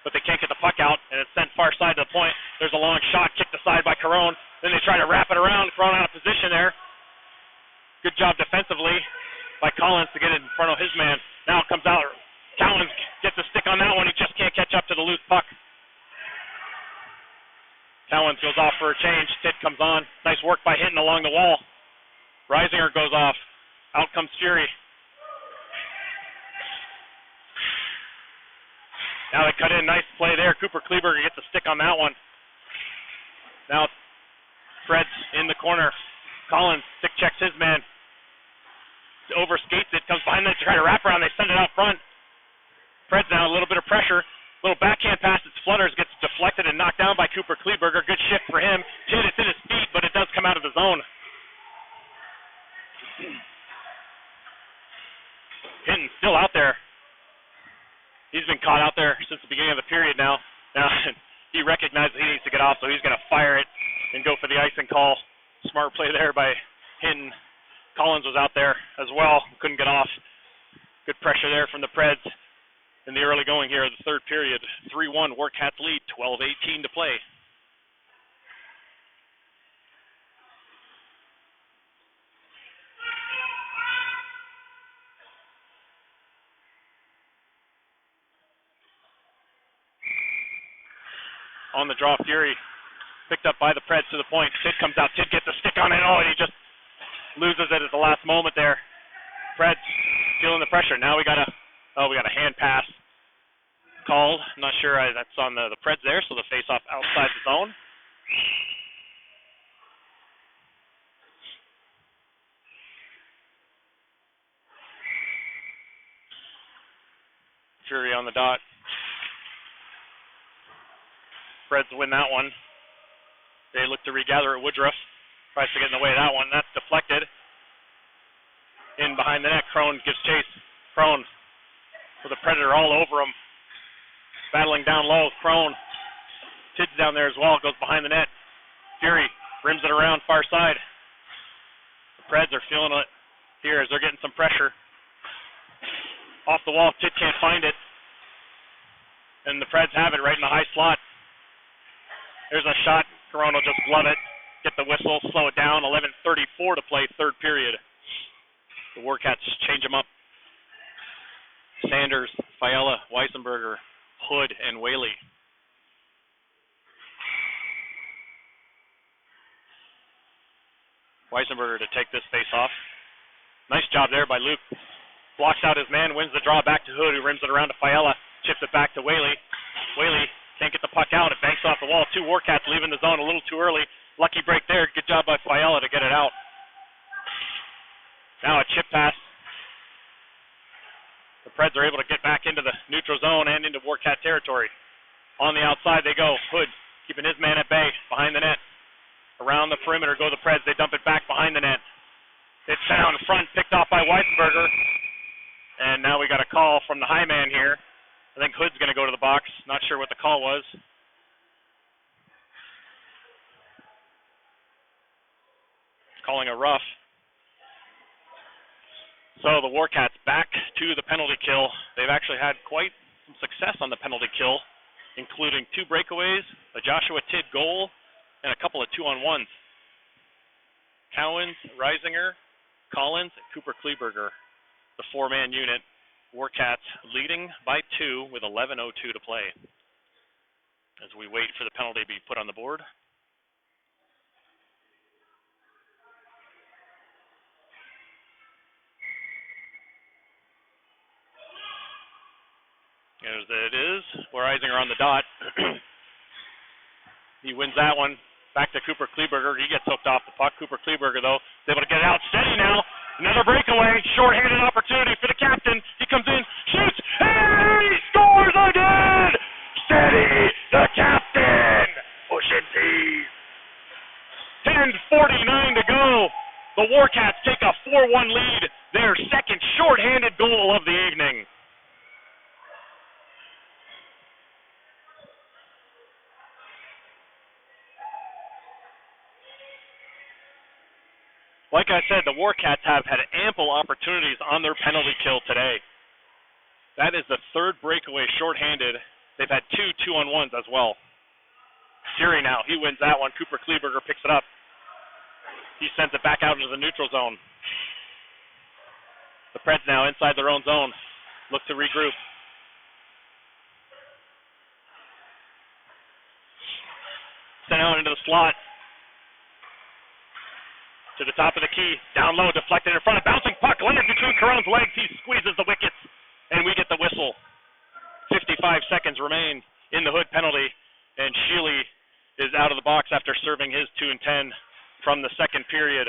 But they can't get the puck out, and it's sent far side to the point. There's a long shot kicked aside by Carone. Then they try to wrap it around, thrown out of position there. Good job defensively by Collins to get it in front of his man. Now it comes out. Cowens gets a stick on that one. He just can't catch up to the loose puck. Cowens goes off for a change. Tidd comes on. Nice work by Hinton along the wall. Reisinger goes off. Out comes Fury. Now they cut in. Nice play there. Cooper Kleberger gets a stick on that one. Now Preds in the corner. Collins stick checks his man. Overskates it. Comes behind them to try to wrap around. They send it out front. Preds now a little bit of pressure. Little backhand pass. It's Flutters. Gets deflected and knocked down by Cooper Kleberger. Good shift for him. Tidd, it's in his feet, but it does come out of the zone. Hinton still out there. He's been caught out there since the beginning of the period now. Now he recognizes he needs to get off, so he's going to fire it and go for the icing call. Smart play there by Hinton. Collins was out there as well. Couldn't get off. Good pressure there from the Preds in the early going here of the third period. 3-1, Warcats lead, 12:18 to play. On the draw, Fury picked up by the Preds to the point. Tidd comes out. Tidd gets a stick on it. Oh, and he just loses it at the last moment there. Preds feeling the pressure. Now we got a hand pass called. I'm not sure. That's on the Preds there, so the face-off outside the zone. Fury on the dot. Preds win that one. They look to regather at Woodruff. Tries to get in the way of that one. That's deflected. In behind the net. Crone gives chase. Crone with a Predator all over him. Battling down low. Crone. Tid's down there as well. Goes behind the net. Fury rims it around far side. The Preds are feeling it here as they're getting some pressure. Off the wall. Tid can't find it. And the Preds have it right in the high slot. There's a shot. Corona will just glove it. Get the whistle. Slow it down. 11:34 to play, third period. The Warcats change them up. Sanders, Fiala, Weisenberger, Hood, and Whaley. Weisenberger to take this face off. Nice job there by Luke. Blocks out his man, wins the draw back to Hood, who rims it around to Fiala. Chips it back to Whaley. Whaley can't get the puck out. It banks off the wall. Two Warcats leaving the zone a little too early. Lucky break there. Good job by Fiala to get it out. Now a chip pass. The Preds are able to get back into the neutral zone and into Warcat territory. On the outside they go. Hood keeping his man at bay behind the net. Around the perimeter go the Preds. They dump it back behind the net. It's sent out in front, picked off by Weisenberger. And now we got a call from the high man here. I think Hood's going to go to the box. Not sure what the call was. Calling a rough. So the Warcats back to the penalty kill. They've actually had quite some success on the penalty kill, including 2 breakaways, a Joshua Tid goal, and a couple of 2-on-1s. Cowens, Reisinger, Collins, and Cooper Kleberger, the 4-man unit. Warcats leading by 2 with 11:02 to play. As we wait for the penalty to be put on the board. As it is, Reisinger on the dot. He wins that one. Back to Cooper Kleberger. He gets hooked off the puck. Cooper Kleberger, though, is able to get it out steady now. Another breakaway. Short-handed opportunity for the captain. He comes in, shoots, and he scores again! Steady, the captain! Pushing tees. 10:49 to go. The Warcats take a 4-1 lead. Their second short-handed goal of the evening. Like I said, the Warcats have had ample opportunities on their penalty kill today. That is the third breakaway shorthanded. They've had 2 2-on-1s as well. Fury now, he wins that one. Cooper Kleberger picks it up. He sends it back out into the neutral zone. The Preds now inside their own zone. Look to regroup. Sent out into the slot. To the top of the key, down low, deflected in front, of bouncing puck, landed between Caron's legs, he squeezes the wickets, and we get the whistle. 55 seconds remain in the Hood penalty, and Sheely is out of the box after serving his 2 and 10 from the second period.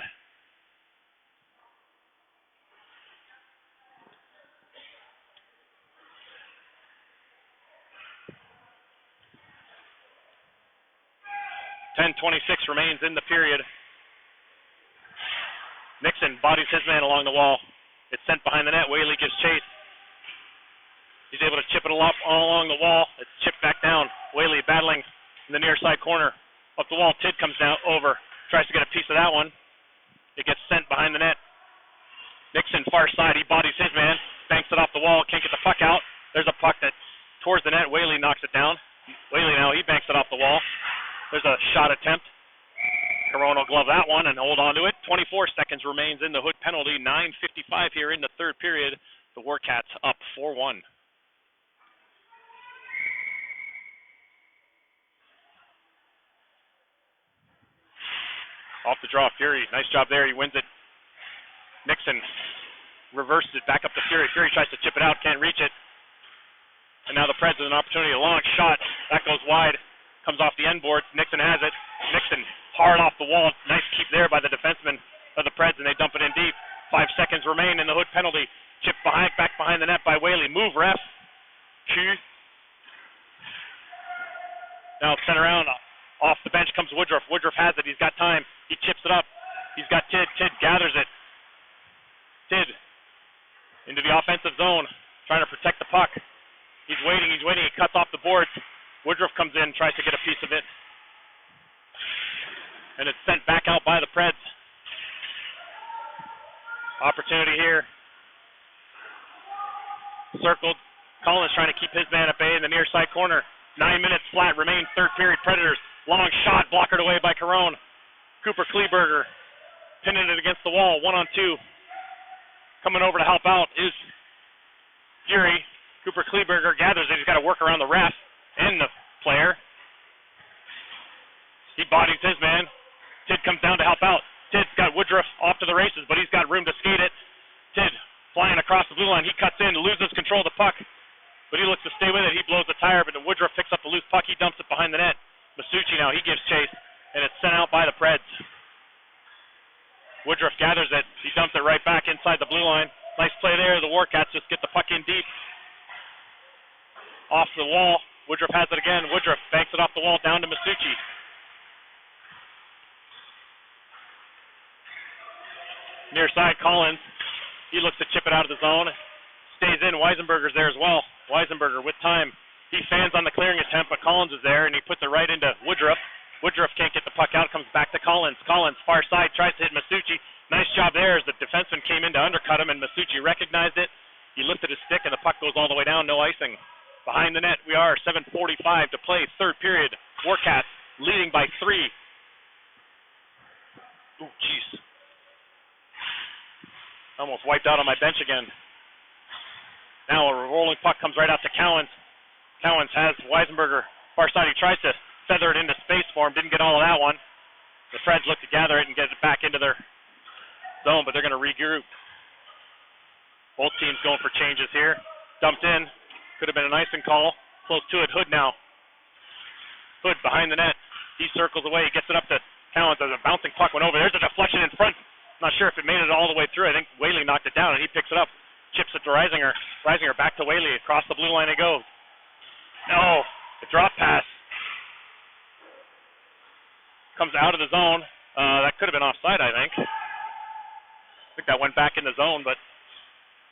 .10:26 remains in the period. Nixon bodies his man along the wall. It's sent behind the net. Whaley gives chase. He's able to chip it all along the wall. It's chipped back down. Whaley battling in the near side corner. Up the wall, Tid comes down over. Tries to get a piece of that one. It gets sent behind the net. Nixon far side. He bodies his man. Banks it off the wall. Can't get the puck out. There's a puck that's towards the net. Whaley knocks it down. Whaley now, he banks it off the wall. There's a shot attempt. Corona will glove that one and hold on to it. 24 seconds remains in the Hood penalty. 9:55 here in the third period. The Warcats up 4-1. Off the draw, Fury. Nice job there. He wins it. Nixon reverses it back up to Fury. Fury tries to chip it out, can't reach it. And now the Preds have an opportunity. A long shot. That goes wide. Comes off the end board. Nixon has it. Nixon hard off the wall. Nice keep there by the defenseman of the Preds, and they dump it in deep. 5 seconds remain in the Hood penalty. Chip back behind the net by Whaley. Move, ref. Two. Now sent around. Off the bench comes Woodruff. Woodruff has it. He's got time. He chips it up. He's got Tidd. Tidd gathers it. Tidd into the offensive zone, trying to protect the puck. He's waiting. He cuts off the boards. Woodruff comes in, tries to get a piece of it. And it's sent back out by the Preds. Opportunity here. Circled. Collins trying to keep his man at bay in the near side corner. 9 minutes flat remain, third period. Predators. Long shot, blockered away by Caron. Cooper Kleberger pinning it against the wall, 1-on-2. Coming over to help out is Fury. Cooper Kleberger gathers it. He's got to work around the ref and the player. He bodies his man. Tidd comes down to help out. Tidd's got Woodruff off to the races, but he's got room to skate it. Tidd flying across the blue line. He cuts in, loses control of the puck, but he looks to stay with it. He blows the tire, but Woodruff picks up the loose puck. He dumps it behind the net. Masucci now, he gives chase, and it's sent out by the Preds. Woodruff gathers it. He dumps it right back inside the blue line. Nice play there. The Warcats just get the puck in deep. Off the wall. Woodruff has it again. Woodruff banks it off the wall down to Masucci. Near side, Collins. He looks to chip it out of the zone. Stays in. Weisenberger's there as well. Weisenberger with time. He fans on the clearing attempt, but Collins is there, and he puts it right into Woodruff. Woodruff can't get the puck out. Comes back to Collins. Collins, far side, tries to hit Masucci. Nice job there as the defenseman came in to undercut him, and Masucci recognized it. He lifted his stick, and the puck goes all the way down. No icing. Behind the net, we are 7:45 to play, third period. Warcats leading by 3. Ooh, jeez. Almost wiped out on my bench again. Now a rolling puck comes right out to Cowens. Cowens has Weisenberger. Far side, he tries to feather it into space for him. Didn't get all of that one. The Preds look to gather it and get it back into their zone, but they're going to regroup. Both teams going for changes here. Dumped in. Could have been an icing call. Close to it. Hood now. Hood behind the net. He circles away. He gets it up to Cowens as a bouncing puck went over. There's a deflection in front. Not sure if it made it all the way through. I think Whaley knocked it down, and he picks it up. Chips it to Reisinger. Reisinger back to Whaley. Across the blue line it goes. No. The drop pass. Comes out of the zone. That could have been offside, I think. I think that went back in the zone, but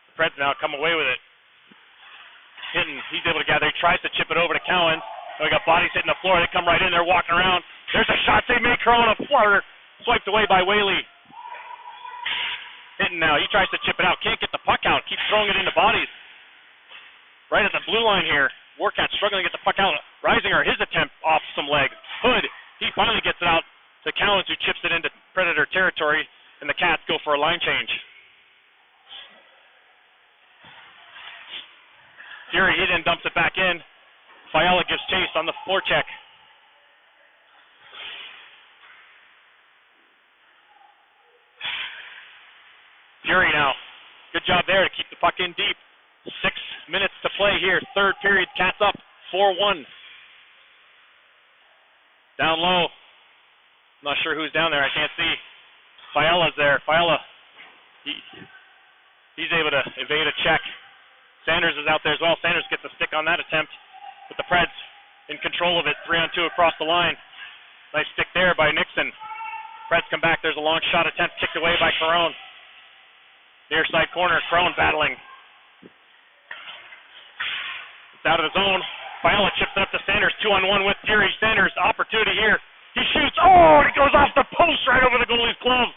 the Preds now come away with it. Hinton, he's able to gather. He tries to chip it over to Cowens. We got bodies hitting the floor. They come right in. They're walking around. There's a shot they make. Corona flutter. Swiped away by Whaley. Hinton now. He tries to chip it out. Can't get the puck out. Keeps throwing it into bodies. Right at the blue line here. Warcats struggling to get the puck out. Reisinger, his attempt off some legs. Hood, he finally gets it out to Cowens, who chips it into Predator territory, and the Cats go for a line change. Fury, he then dumps it back in. Fiala gives chase on the forecheck. Fury now. Good job there to keep the puck in deep. 6 minutes to play here. Third period, Cats up 4-1. Down low. Not sure who's down there. I can't see. Fiala's there. Fiala, he's able to evade a check. Sanders is out there as well. Sanders gets a stick on that attempt, but the Preds in control of it. 3-on-2 across the line. Nice stick there by Nixon. Preds come back. There's a long shot attempt kicked away by Caron. Near side corner, Caron battling. It's out of the zone. Fiala chips it up to Sanders. 2-on-1 with Fury. Sanders, opportunity here. He shoots. Oh, it goes off the post right over the goalie's glove.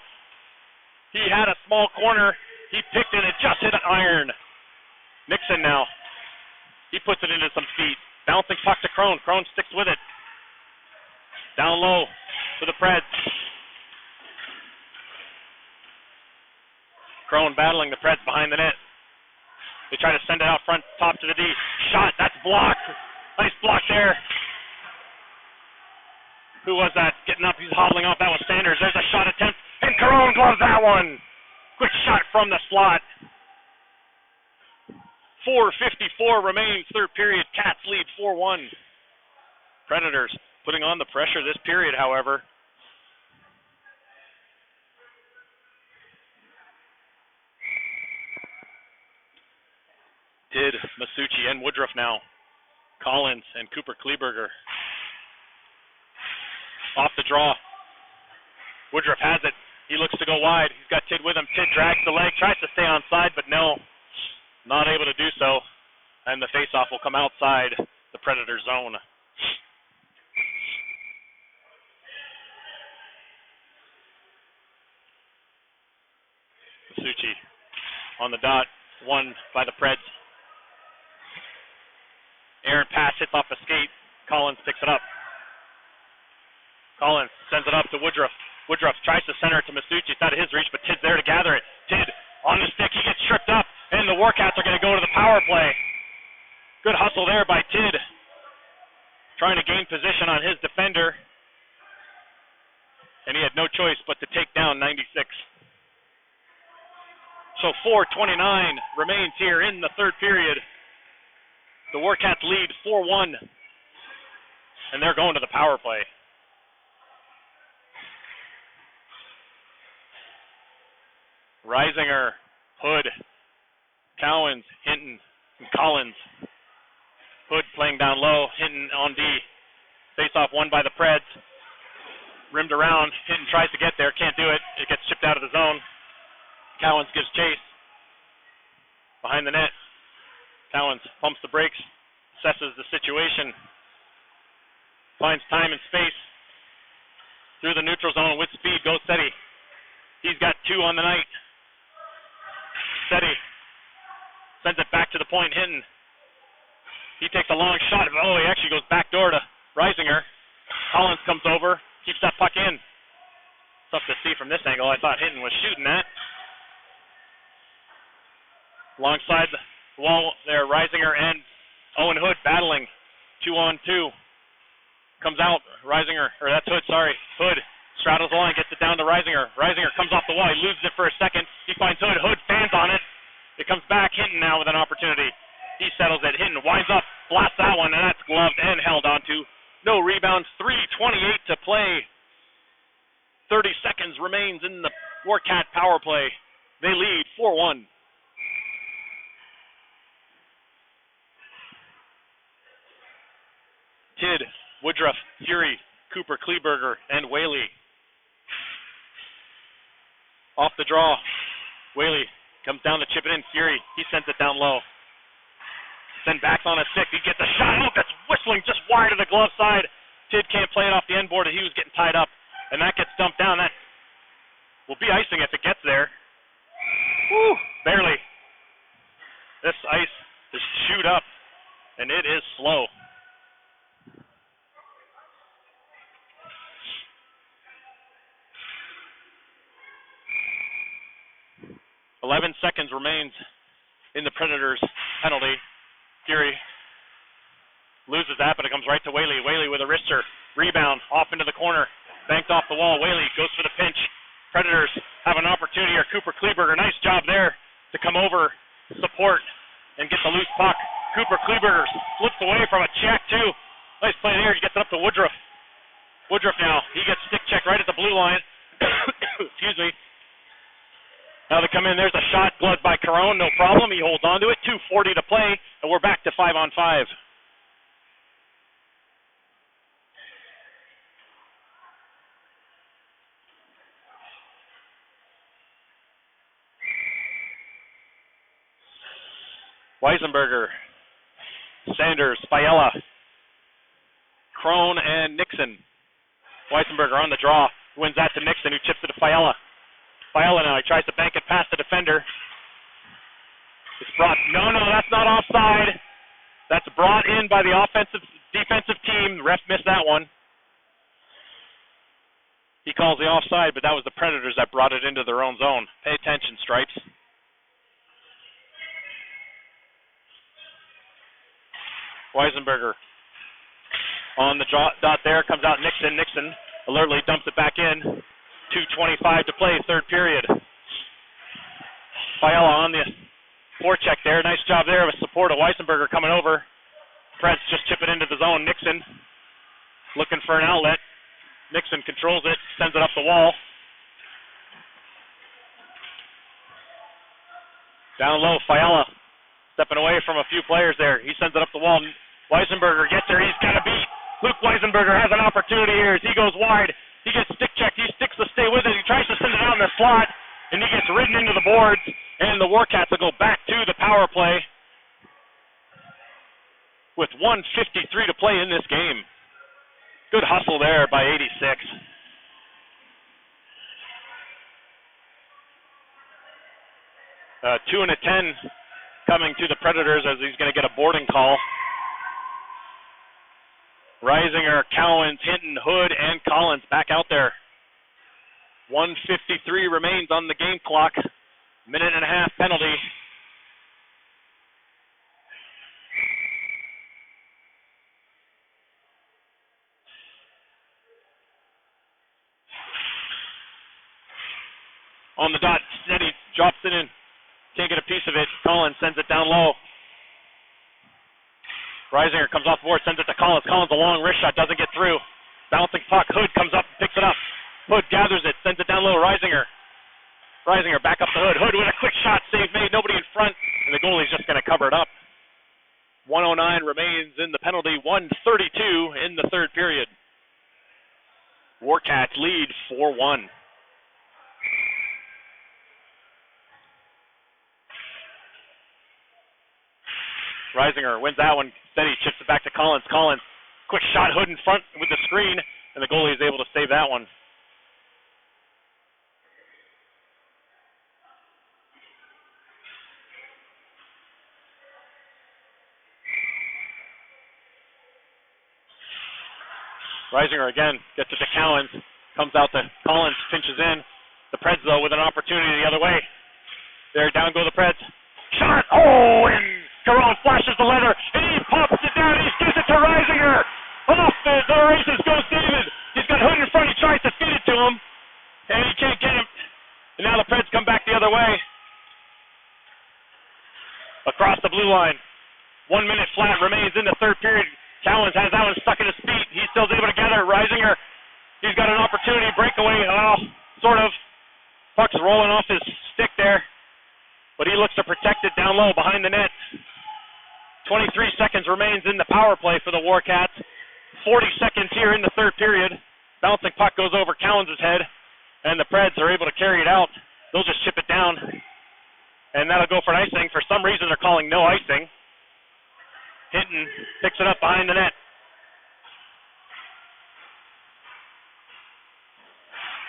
He had a small corner. He picked it. It just hit iron. Nixon now. He puts it into some speed. Bouncing puck to Crone. Crone sticks with it. Down low for the Preds. Crone battling the Preds behind the net. They try to send it out front, top to the D. Shot, that's blocked. Nice block there. Who was that? Getting up, he's hobbling off. That was Sanders. There's a shot attempt, and Caron gloves that one. Quick shot from the slot. 4:54 remains, third period. Cats lead 4-1. Predators putting on the pressure this period, however. Did Masucci and Woodruff now. Collins and Cooper Kleberger. Off the draw. Woodruff has it. He looks to go wide. He's got Tid with him. Tid drags the leg, tries to stay onside, but no, not able to do so. And the faceoff will come outside the Predator zone. Masucci on the dot, won by the Preds. Aaron pass hits off the skate. Collins picks it up. Collins sends it up to Woodruff. Woodruff tries to center it to Masucci. It's out of his reach, but Tid's there to gather it. Tid on the stick. He gets tripped up, and the Warcats are going to go to the power play. Good hustle there by Tid. Trying to gain position on his defender. And he had no choice but to take down 96. So 4:29 remains here in the third period. The Warcats lead 4-1. And they're going to the power play. Reisinger, Hood, Cowens, Hinton, and Collins. Hood playing down low, Hinton on D. Face-off won by the Preds. Rimmed around, Hinton tries to get there, can't do it. It gets chipped out of the zone. Cowens gives chase. Behind the net. Cowens pumps the brakes, assesses the situation. Finds time and space. Through the neutral zone with speed, goes Seti. He's got 2 on the night. Seti sends it back to the point, Hinton. He takes a long shot. Oh, he actually goes back door to Reisinger. Collins comes over, keeps that puck in. Tough to see from this angle. I thought Hinton was shooting that. Alongside the wall there, Reisinger and Owen Hood battling 2-on-2. Comes out, Reisinger, or that's Hood, sorry. Hood straddles the line, gets it down to Reisinger. Reisinger comes off the wall, he loses it for a second. He finds Hood, Hood fans on it. It comes back, Hinton now with an opportunity. He settles it, Hinton winds up, blasts that one, and that's gloved and held onto. No rebounds, 3:28 to play. 30 seconds remains in the Warcat power play. They lead 4-1. Tid, Woodruff, Fury, Cooper Kleberger, and Whaley. Off the draw, Whaley comes down to chip it in. Fury, he sends it down low. Then backs on a stick. He gets a shot. Oh, that's whistling just wide of the glove side. Tid can't play it off the end board. He was getting tied up, and that gets dumped down. That will be icing if it gets there. Woo, barely. This ice is chewed up, and it is slow. 11 seconds remains in the Predators' penalty. Fury loses that, but it comes right to Whaley. Whaley with a wrister. Rebound off into the corner. Banked off the wall. Whaley goes for the pinch. Predators have an opportunity here. Cooper Kleberger, nice job there to come over, support, and get the loose puck. Cooper Kleberger slips away from a check, too. Nice play there. He gets it up to Woodruff. Woodruff now. He gets stick check right at the blue line. Excuse me. Now they come in, there's a shot gloved by Carone, no problem. He holds on to it, 2:40 to play, and we're back to 5-on-5. Weisenberger, Sanders, Fiala, Crone, and Nixon. Weisenberger on the draw, wins that to Nixon, who chips it to Fiala. Fiala now, he tries to bank it past the defender. It's brought, no, that's not offside. That's brought in by the defensive team. The ref missed that one. He calls the offside, but that was the Predators that brought it into their own zone. Pay attention, Stripes. Weisenberger on the dot there, comes out Nixon. Nixon alertly dumps it back in. 2:25 to play, third period. Fiala on the forecheck there. Nice job there with support of Weisenberger coming over. Preds just chip it into the zone. Nixon looking for an outlet. Nixon controls it, sends it up the wall. Down low, Fiala Stepping away from a few players there. He sends it up the wall. Weisenberger gets there. He's got to beat. Luke Weisenberger has an opportunity here as he goes wide. He gets stick checked. He sticks to stay with it. He tries to send it out in the slot, and he gets ridden into the boards, and the Warcats will go back to the power play with 1:53 to play in this game. Good hustle there by 86. Two and a 10 coming to the Predators as he's going to get a boarding call. Reisinger, Cowens, Hinton, Hood, and Collins back out there. 1:53 remains on the game clock. Minute and a half penalty. On the dot, Steady drops it in. Can't get a piece of it. Collins sends it down low. Reisinger comes off the board, sends it to Collins. Collins, a long wrist shot, doesn't get through. Bouncing puck. Hood comes up, picks it up. Hood gathers it, sends it down low. Reisinger back up to Hood. Hood with a quick shot, save made, nobody in front, and the goalie's just going to cover it up. 1:09 remains in the penalty, 1:32 in the third period. Warcats lead 4-1. Reisinger wins that one. Steady chips it back to Collins. Collins, quick shot, Hood in front with the screen, and the goalie is able to save that one. Reisinger again gets it to Cowens. Comes out to Collins, pinches in. The Preds, though, with an opportunity the other way. There, down go the Preds. Shot! Oh, and Caron flashes the leather, and he pops it down. He gives it to Reisinger. Off the races goes David. He's got Hood in front. He tries to feed it to him, and he can't get him. And now the Preds come back the other way. Across the blue line. 1 minute flat remains in the third period. Cowens has that one stuck in his feet. He still able to gather. Reisinger, he's got an opportunity. Breakaway, sort of. Puck's rolling off his stick there. But he looks to protect it down low behind the net. 23 seconds remains in the power play for the Warcats. 40 seconds here in the third period. Bouncing puck goes over Cowens' head, and the Preds are able to carry it out. They'll just chip it down, and that'll go for an icing. For some reason, they're calling no icing. Hinton picks it up behind the net.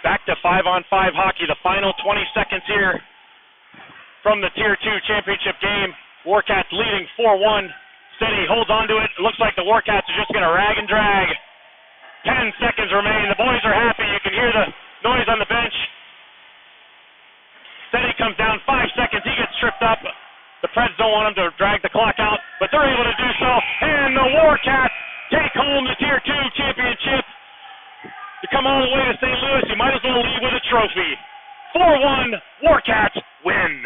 Back to 5-on-5 hockey. The final 20 seconds here from the Tier 2 championship game. Warcats leading 4-1. Steady holds on to it. It looks like the Warcats are just going to rag and drag. 10 seconds remain. The boys are happy. You can hear the noise on the bench. Steady comes down. 5 seconds. He gets tripped up. The Preds don't want him to drag the clock out, but they're able to do so. And the Warcats take home the Tier 2 championship. To come all the way to St. Louis, you might as well leave with a trophy. 4-1, Warcats win.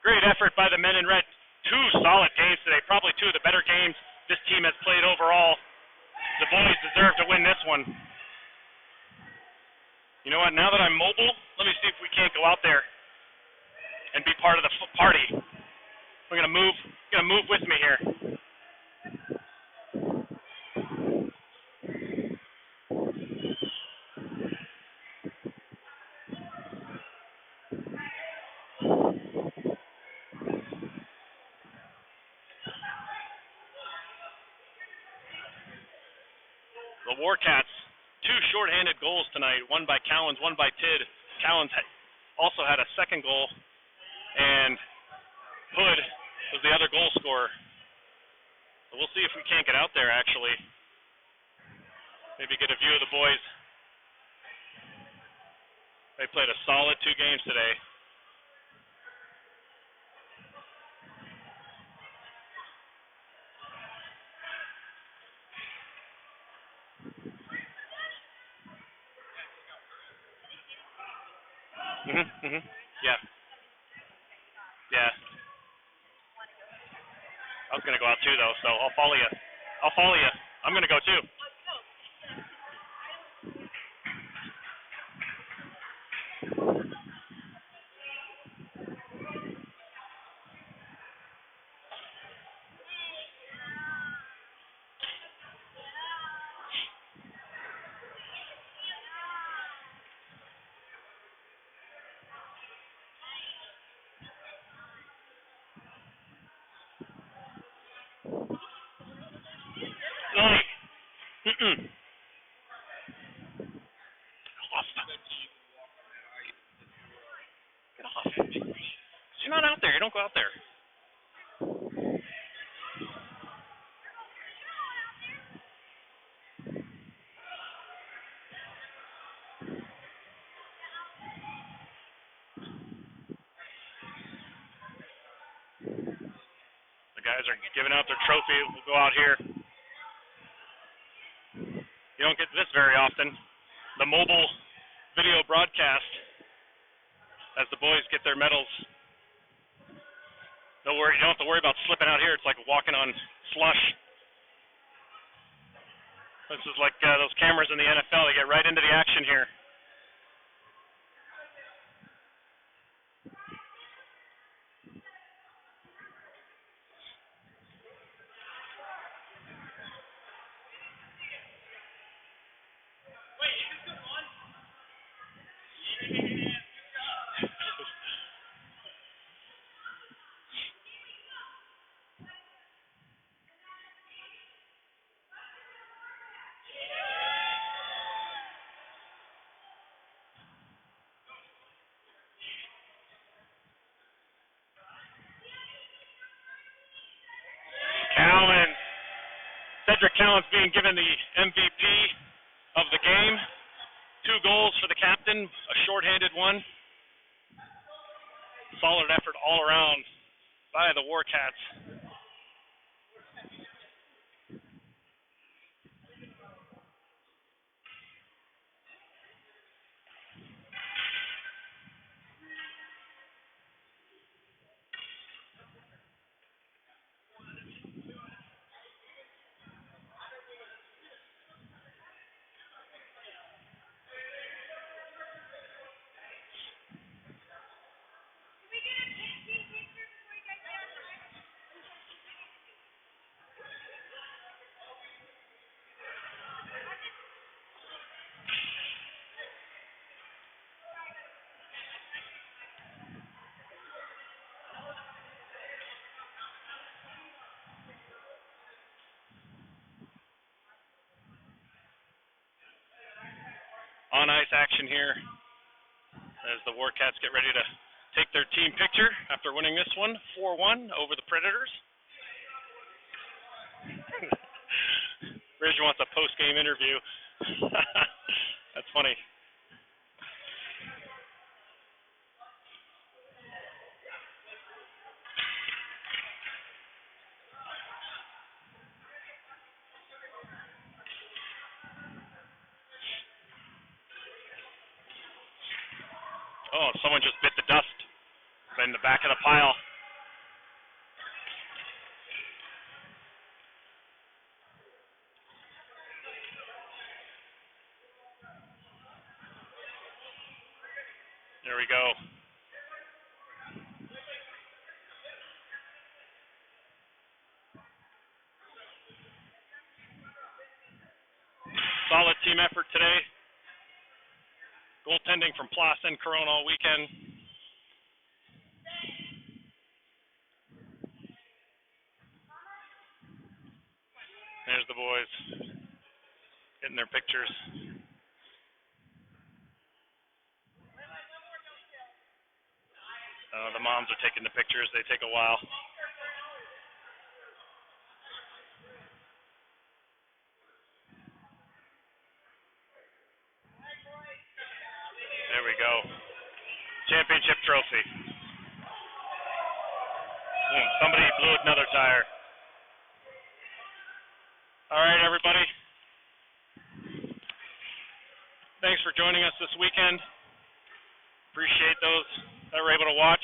Great effort by the men in red. Two solid games today, probably two of the better games this team has played overall. The boys deserve to win this one. You know what, now that I'm mobile, let me see if we can't go out there and be part of the party. We're going to move with me here. The Warcats, two shorthanded goals tonight, one by Cowens, one by Tidd. Cowens also had a second goal, and Hood was the other goal scorer. So we'll see if we can't get out there, actually. Maybe get a view of the boys. They played a solid 2 games today. Yeah. Yeah. I was going to go out too, though, so I'll follow you. I'm going to go too. off. Get off. You're not out there. You don't go out there. The guys are giving out their trophy. We'll go out here. You don't get this very often. The mobile video broadcast as the boys get their medals. Don't worry, you don't have to worry about slipping out here. It's like walking on slush. This is like those cameras in the NFL. They get right into the action here. Cedric Callan's being given the MVP of the game. 2 goals for the captain, a shorthanded one. Solid effort all around by the Warcats. On ice action here as the Warcats get ready to take their team picture after winning this one 4-1 over the Predators. Ridge wants a post-game interview. That's funny. Oh, someone just bit the dust in the back of the pile. There we go. Solid team effort today. Goaltending from Plas and Corona all weekend. There's the boys getting their pictures. The moms are taking the pictures. They take a while. There we go. Championship trophy. Somebody blew another tire. All right, everybody. Thanks for joining us this weekend. Appreciate those that were able to watch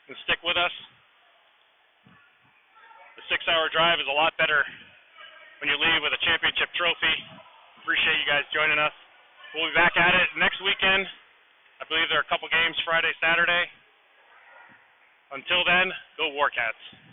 and stick with us. The 6-hour drive is a lot better when you leave with a championship trophy. Appreciate you guys joining us. We'll be back at it next weekend. I believe there are a couple games Friday, Saturday. Until then, go Warcats.